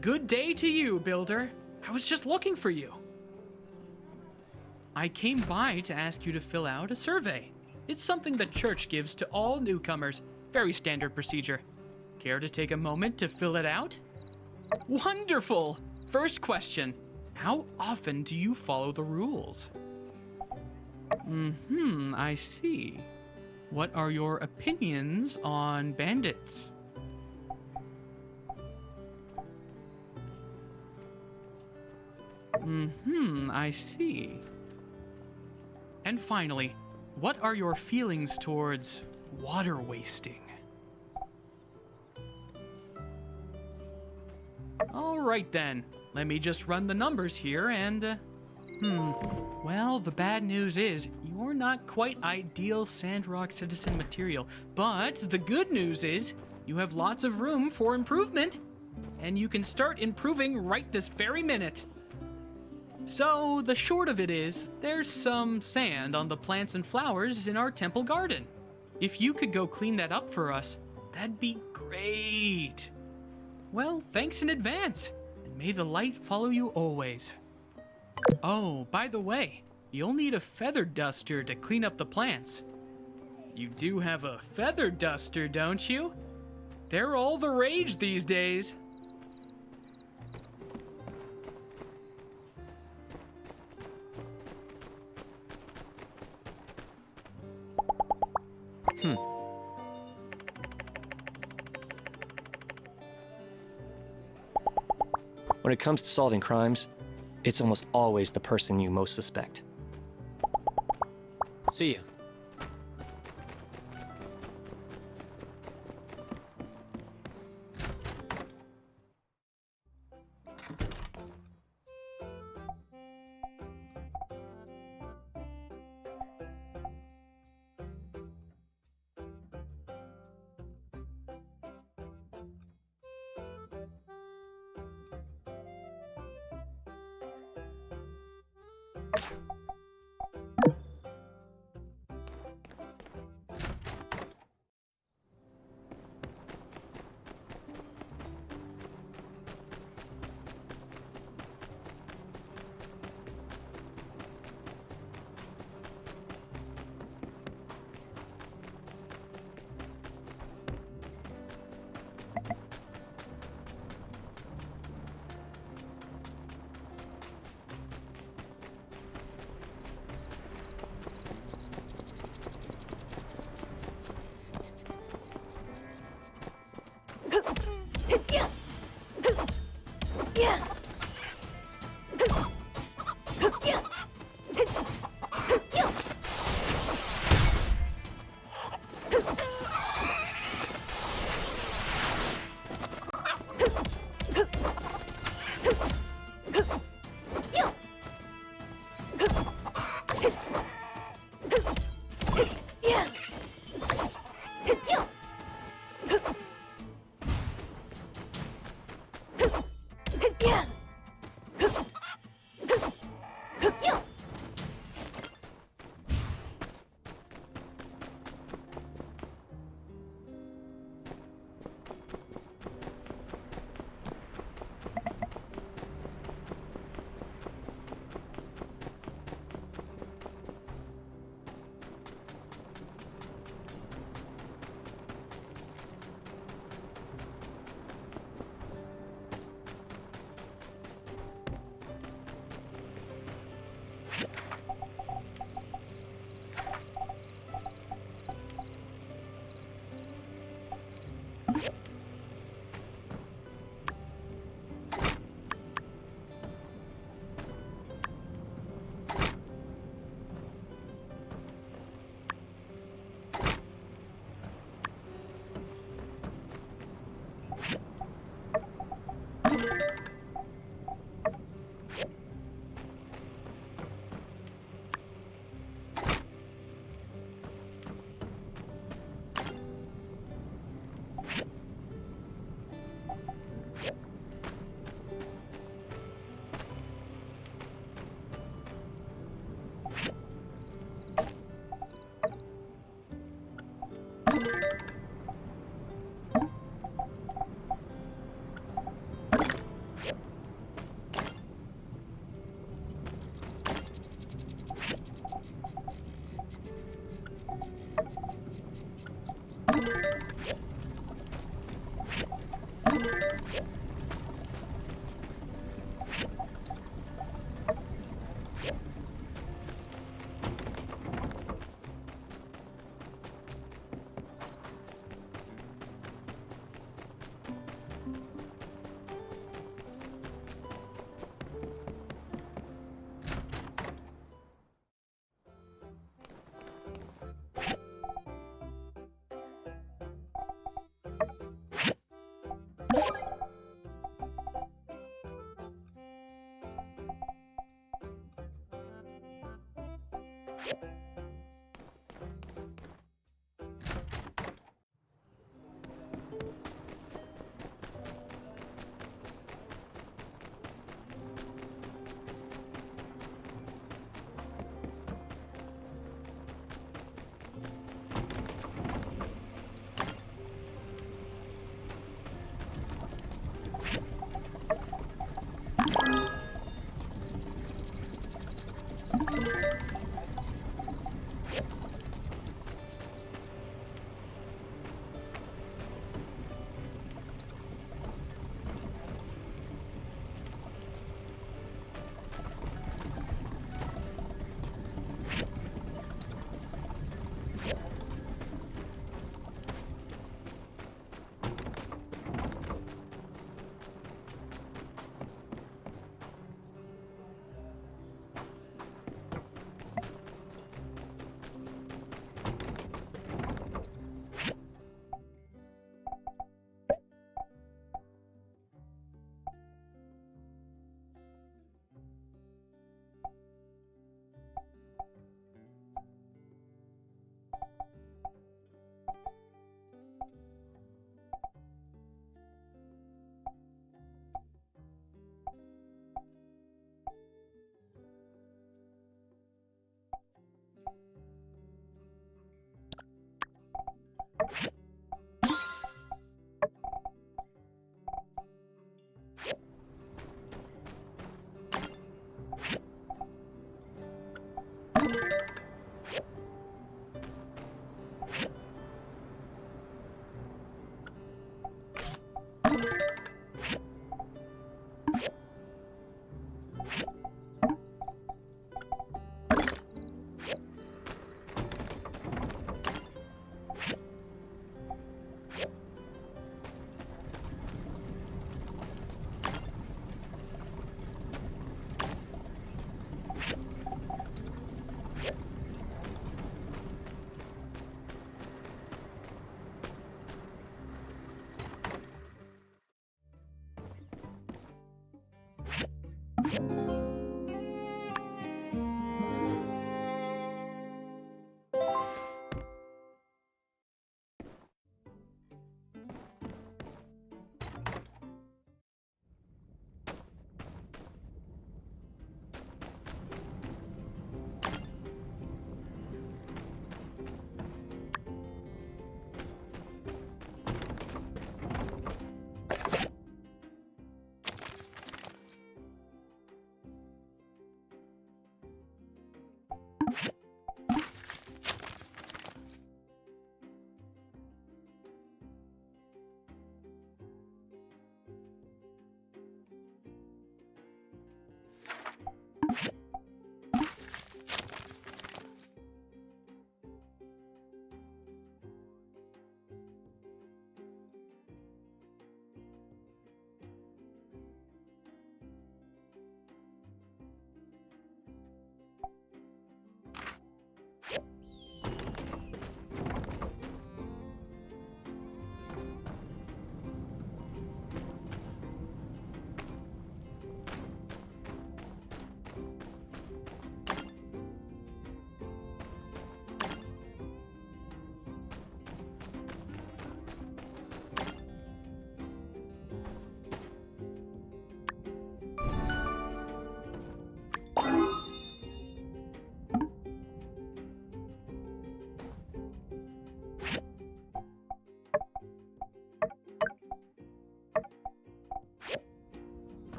Good day to you, Builder. I was just looking for you. I came by to ask you to fill out a survey. It's something the church gives to all newcomers. Very standard procedure. Care to take a moment to fill it out? Wonderful! First question. How often do you follow the rules? I see. What are your opinions on bandits? I see. And finally, what are your feelings towards water wasting. All right then, let me just run the numbers here and, well, the bad news is you're not quite ideal Sandrock citizen material, but the good news is you have lots of room for improvement, and you can start improving right this very minute. So, the short of it is, there's some sand on the plants and flowers in our temple garden. If you could go clean that up for us, that'd be great. Well, thanks in advance, and may the light follow you always. Oh, by the way, you'll need a feather duster to clean up the plants. You do have a feather duster, don't you? They're all the rage these days. When it comes to solving crimes, it's almost always the person you most suspect. See ya.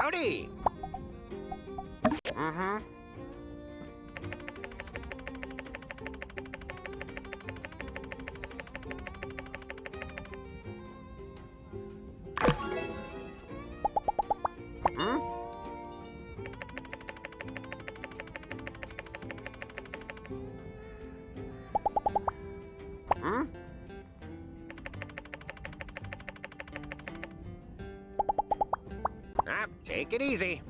Howdy. Mm-hmm. Hmm? Hmm? Take it easy.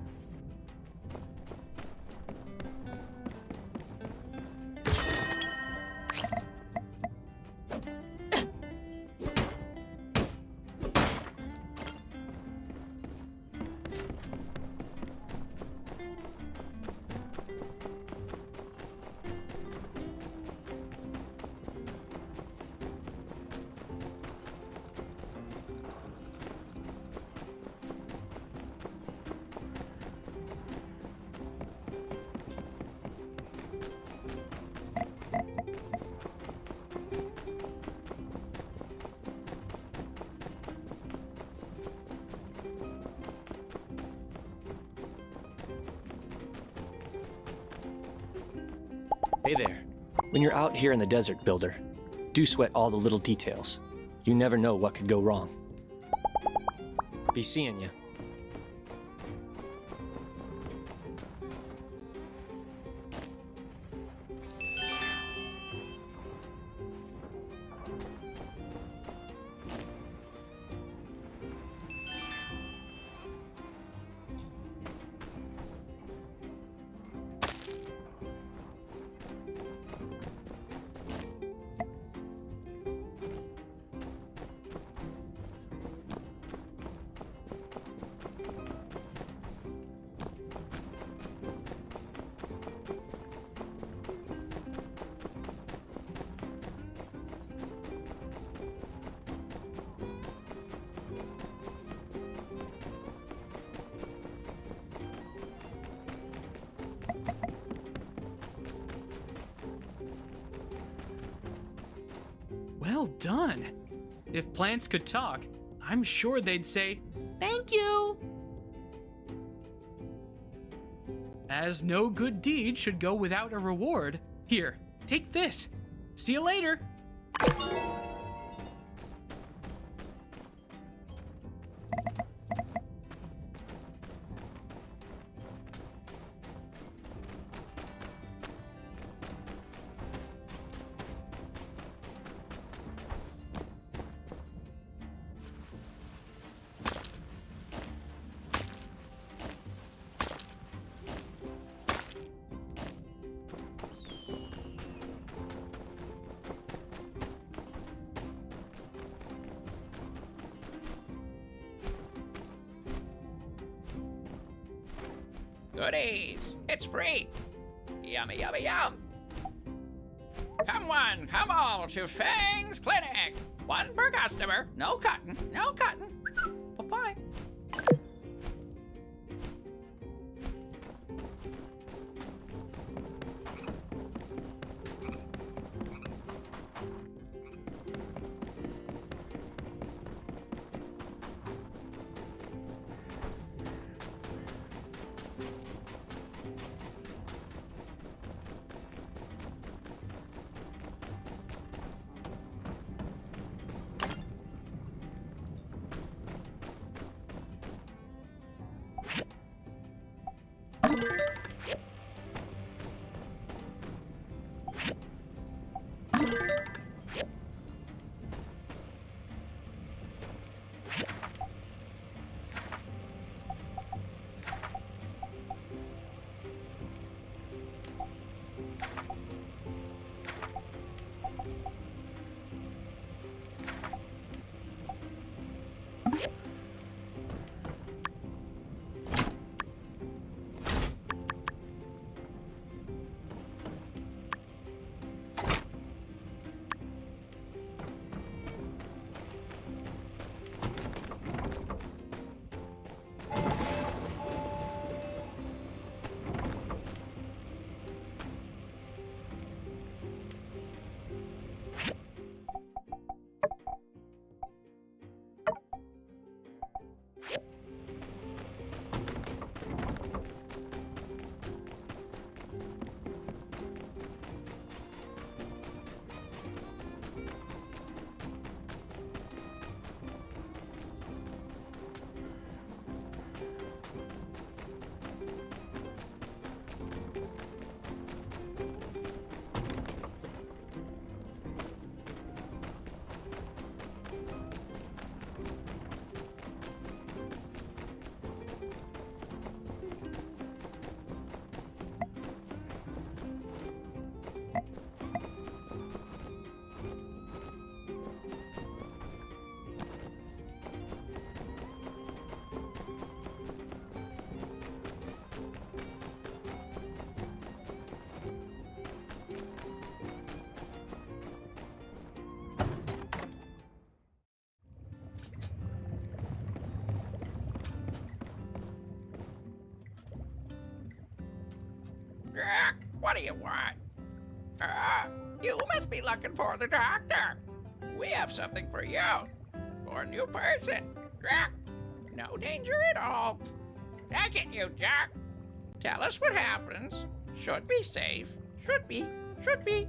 Hey there. When you're out here in the desert, Builder, do sweat all the little details. You never know what could go wrong. Be seeing ya. Well done. If plants could talk, I'm sure they'd say, "Thank you." As no good deed should go without a reward, here, take this. See you later. Goodies! It's free! Yummy, yummy, yum! Come one, come all to Fang's Clinic! One per customer, no cutting, no cutting. Bye-bye. What do you want? You must be looking for the doctor. We have something for you. For a new person. No danger at all. Take it, you Jack. Tell us what happens. Should be safe. Should be. Should be.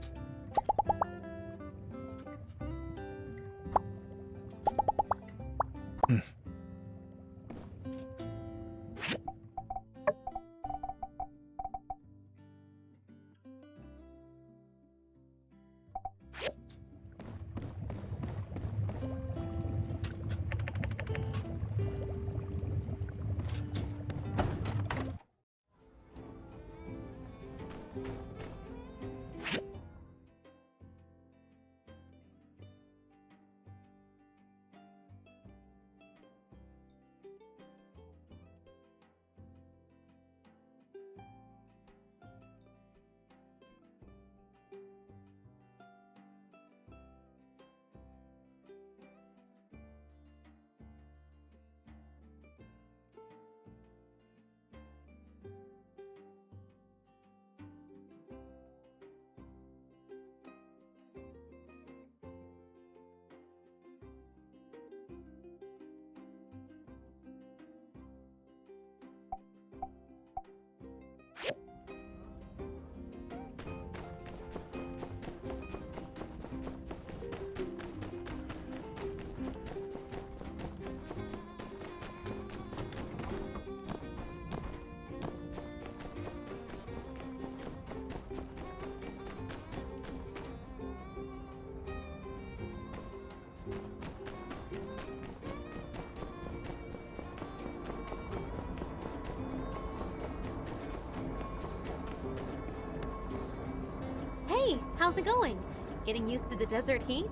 Hey, how's it going? Getting used to the desert heat?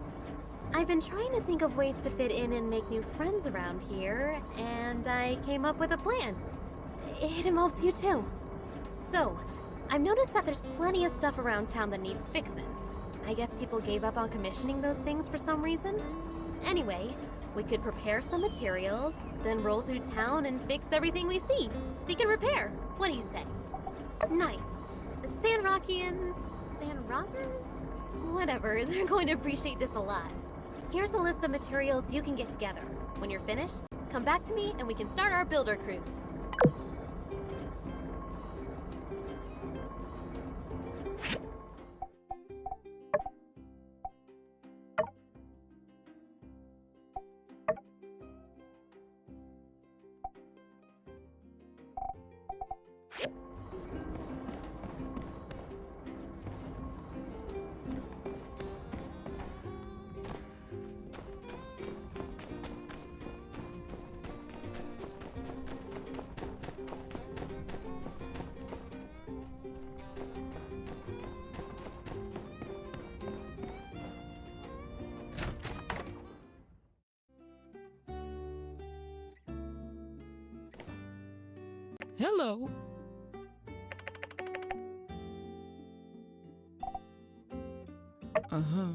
I've been trying to think of ways to fit in and make new friends around here, and I came up with a plan. It involves you too. So, I've noticed that there's plenty of stuff around town that needs fixing. I guess people gave up on commissioning those things for some reason. Anyway, we could prepare some materials, then roll through town and fix everything we see. Seek and repair. What do you say? Nice. The Sandrockians... Sandrockers? Whatever, they're going to appreciate this a lot. Here's a list of materials you can get together. When you're finished, come back to me and we can start our builder cruise. Hello. Uh-huh.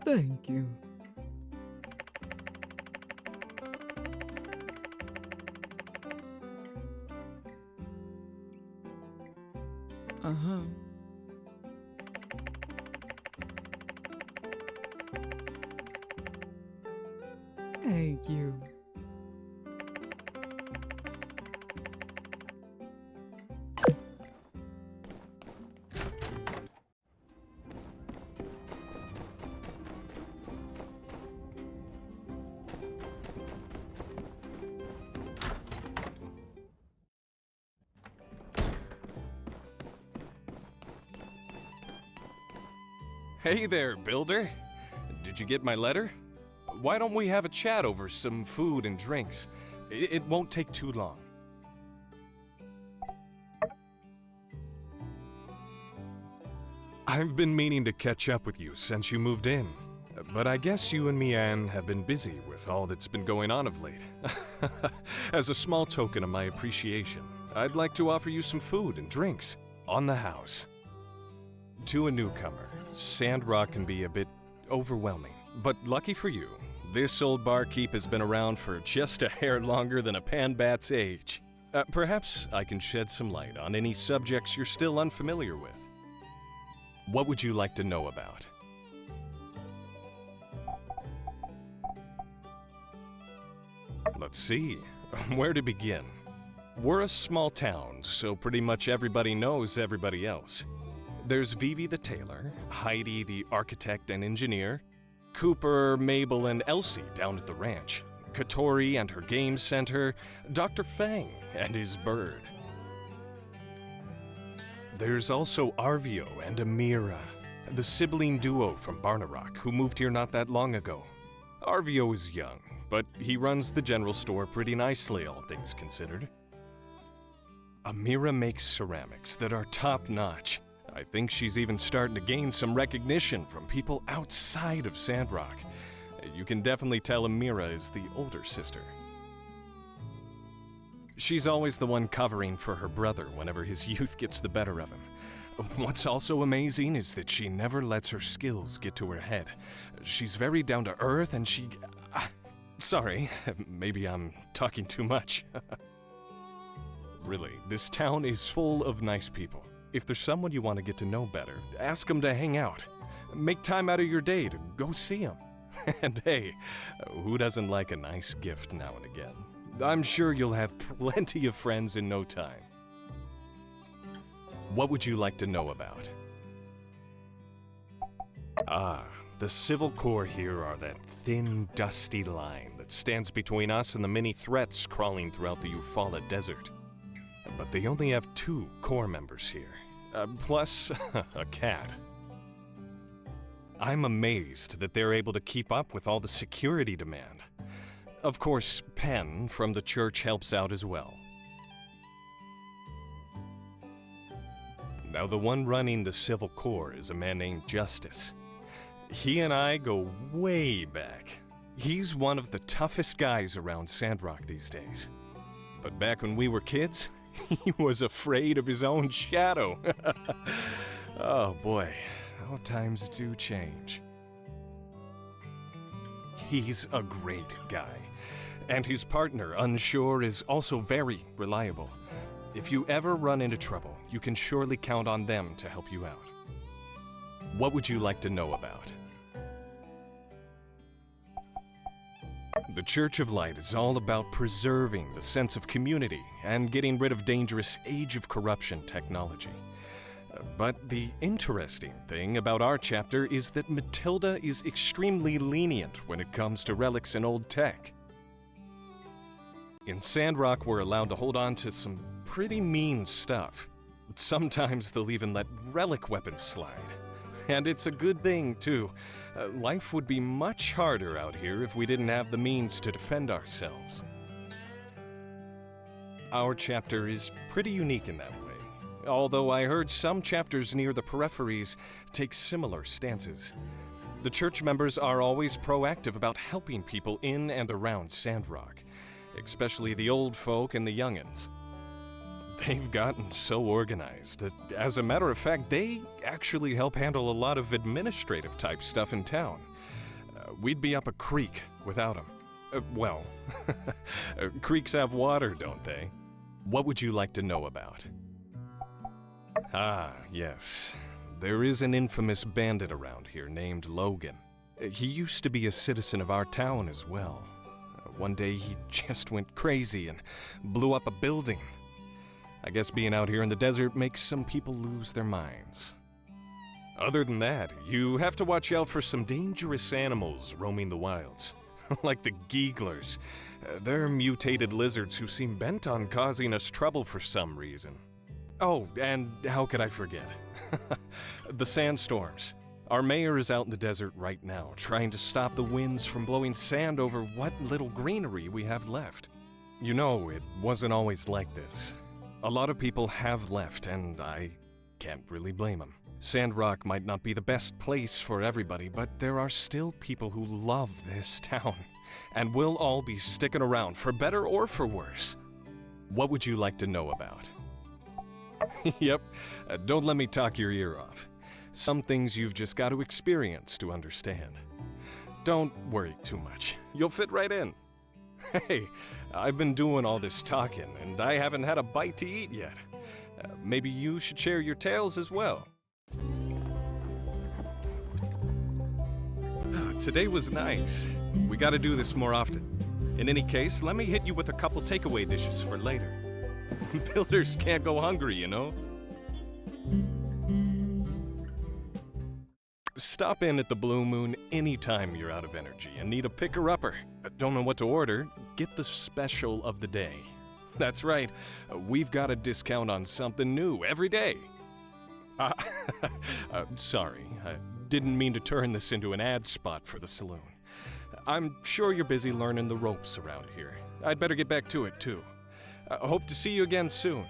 Thank you. Uh-huh. Thank you. Hey there, builder. Did you get my letter? Why don't we have a chat over some food and drinks? It won't take too long. I've been meaning to catch up with you since you moved in. But I guess you and me, Anne, have been busy with all that's been going on of late. As a small token of my appreciation, I'd like to offer you some food and drinks on the house. To a newcomer, Sandrock can be a bit overwhelming, but lucky for you, this old barkeep has been around for just a hair longer than a panbat's age. Perhaps I can shed some light on any subjects you're still unfamiliar with. What would you like to know about? Let's see, where to begin? We're a small town, so pretty much everybody knows everybody else. There's Vivi the tailor, Heidi the architect and engineer, Cooper, Mabel, and Elsie down at the ranch, Katori and her game center, Dr. Fang and his bird. There's also Arvio and Amira, the sibling duo from Barnarock who moved here not that long ago. Arvio is young, but he runs the general store pretty nicely, all things considered. Amira makes ceramics that are top-notch. I think she's even starting to gain some recognition from people outside of Sandrock. You can definitely tell Amira is the older sister. She's always the one covering for her brother whenever his youth gets the better of him. What's also amazing is that she never lets her skills get to her head. She's very down to earth and she... sorry, maybe I'm talking too much. Really, this town is full of nice people. If there's someone you want to get to know better, ask them to hang out. Make time out of your day to go see them. And hey, who doesn't like a nice gift now and again? I'm sure you'll have plenty of friends in no time. What would you like to know about? The Civil Corps here are that thin, dusty line that stands between us and the many threats crawling throughout the Eufaula Desert. But they only have 2 Corps members here, plus a cat. I'm amazed that they're able to keep up with all the security demand. Of course, Penn from the church helps out as well. Now, the one running the Civil Corps is a man named Justice. He and I go way back. He's one of the toughest guys around Sandrock these days. But back when we were kids, he was afraid of his own shadow. Oh boy, how times do change. He's a great guy, and his partner, Unsure, is also very reliable. If you ever run into trouble, you can surely count on them to help you out. What would you like to know about? The Church of Light is all about preserving the sense of community and getting rid of dangerous Age of Corruption technology. But the interesting thing about our chapter is that Matilda is extremely lenient when it comes to relics and old tech. In Sandrock, we're allowed to hold on to some pretty mean stuff. Sometimes they'll even let relic weapons slide. And it's a good thing, too. Life would be much harder out here if we didn't have the means to defend ourselves. Our chapter is pretty unique in that way, although I heard some chapters near the peripheries take similar stances. The church members are always proactive about helping people in and around Sandrock, especially the old folk and the youngins. They've gotten so organized that, as a matter of fact, they actually help handle a lot of administrative type stuff in town. We'd be up a creek without them. Well, creeks have water, don't they? What would you like to know about? Ah, yes. There is an infamous bandit around here named Logan. He used to be a citizen of our town as well. One day he just went crazy and blew up a building. I guess being out here in the desert makes some people lose their minds. Other than that, you have to watch out for some dangerous animals roaming the wilds. Like the Geeglers. They're mutated lizards who seem bent on causing us trouble for some reason. Oh, and how could I forget? The sandstorms. Our mayor is out in the desert right now, trying to stop the winds from blowing sand over what little greenery we have left. You know, it wasn't always like this. A lot of people have left, and I can't really blame them. Sandrock might not be the best place for everybody, but there are still people who love this town, and we'll all be sticking around for better or for worse. What would you like to know about? Yep, don't let me talk your ear off. Some things you've just got to experience to understand. Don't worry too much. You'll fit right in. Hey, I've been doing all this talking, and I haven't had a bite to eat yet. Maybe you should share your tales as well. Today was nice. We gotta do this more often. In any case, let me hit you with a couple takeaway dishes for later. Builders can't go hungry, you know? Stop in at the Blue Moon anytime you're out of energy and need a picker-upper. Don't know what to order? Get the special of the day. That's right, we've got a discount on something new every day. Sorry, I didn't mean to turn this into an ad spot for the saloon. I'm sure you're busy learning the ropes around here. I'd better get back to it, too. I hope to see you again soon.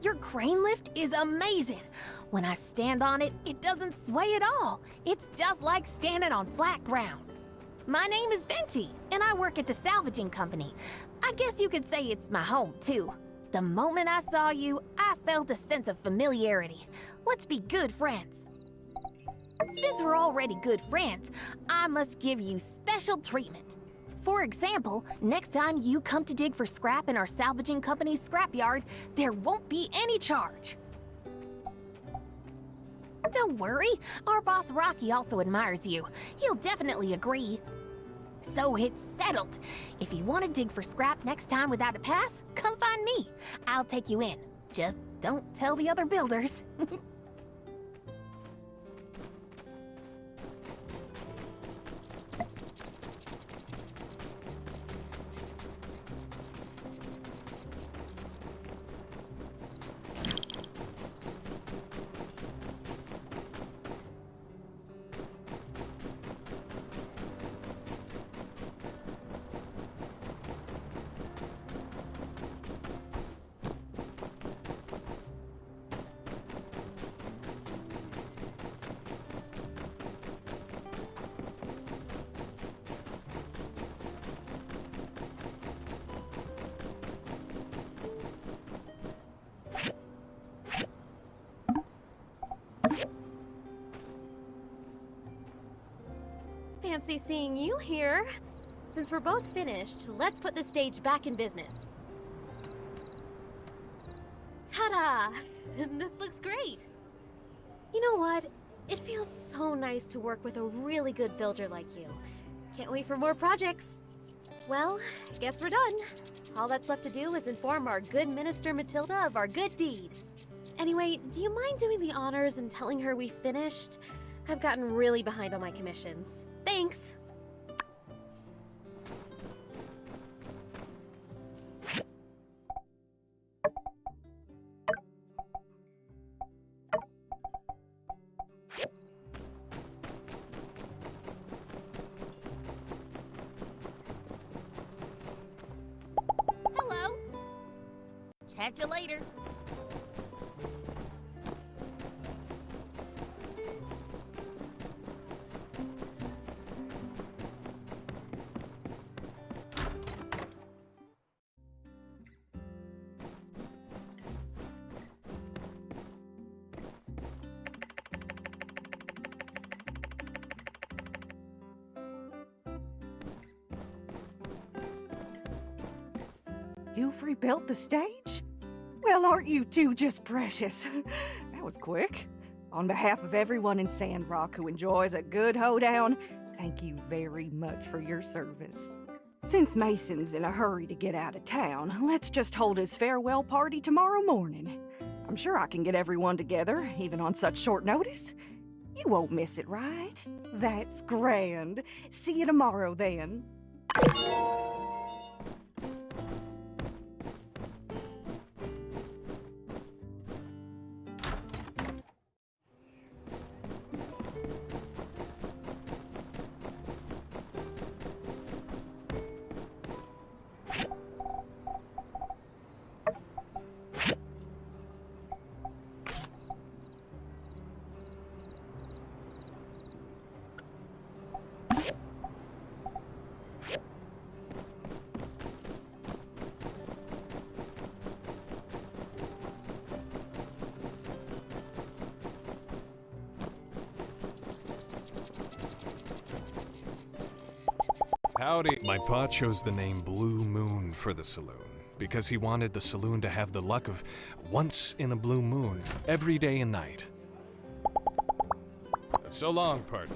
Your crane lift is amazing. When I stand on it, it doesn't sway at all. It's just like standing on flat ground. My name is Venti, and I work at the salvaging company. I guess you could say it's my home, too. The moment I saw you, I felt a sense of familiarity. Let's be good friends. Since we're already good friends, I must give you special treatment. For example, next time you come to dig for scrap in our salvaging company's scrapyard, there won't be any charge. Don't worry, our boss Rocky also admires you. He'll definitely agree. So it's settled. If you want to dig for scrap next time without a pass, come find me. I'll take you in. Just don't tell the other builders. Fancy seeing you here. Since we're both finished, let's put the stage back in business. Ta-da! This looks great. You know what? It feels so nice to work with a really good builder like you. Can't wait for more projects. Well, I guess we're done. All that's left to do is inform our good Minister Matilda of our good deed. Anyway, do you mind doing the honors and telling her we finished? I've gotten really behind on my commissions. Thanks! Hello! Catch you later. You've rebuilt the stage? Well, aren't you two just precious? That was quick. On behalf of everyone in Sandrock who enjoys a good hoedown, thank you very much for your service. Since Mason's in a hurry to get out of town, let's just hold his farewell party tomorrow morning. I'm sure I can get everyone together, even on such short notice. You won't miss it, right? That's grand. See you tomorrow, then. Howdy. My pa chose the name Blue Moon for the saloon because he wanted the saloon to have the luck of once in a blue moon every day and night. So long, partner.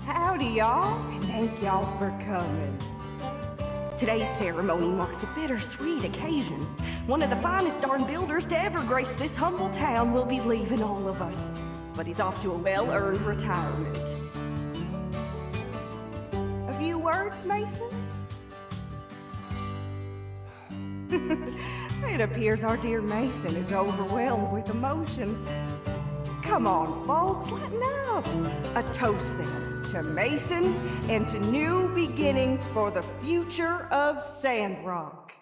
Howdy, y'all, and thank y'all for coming. Today's ceremony marks a bittersweet occasion. One of the finest darn builders to ever grace this humble town will be leaving all of us, but he's off to a well-earned retirement. A few words, Mason? It appears our dear Mason is overwhelmed with emotion. Come on, folks, lighten up. A toast then to Mason and to new beginnings for the future of Sandrock.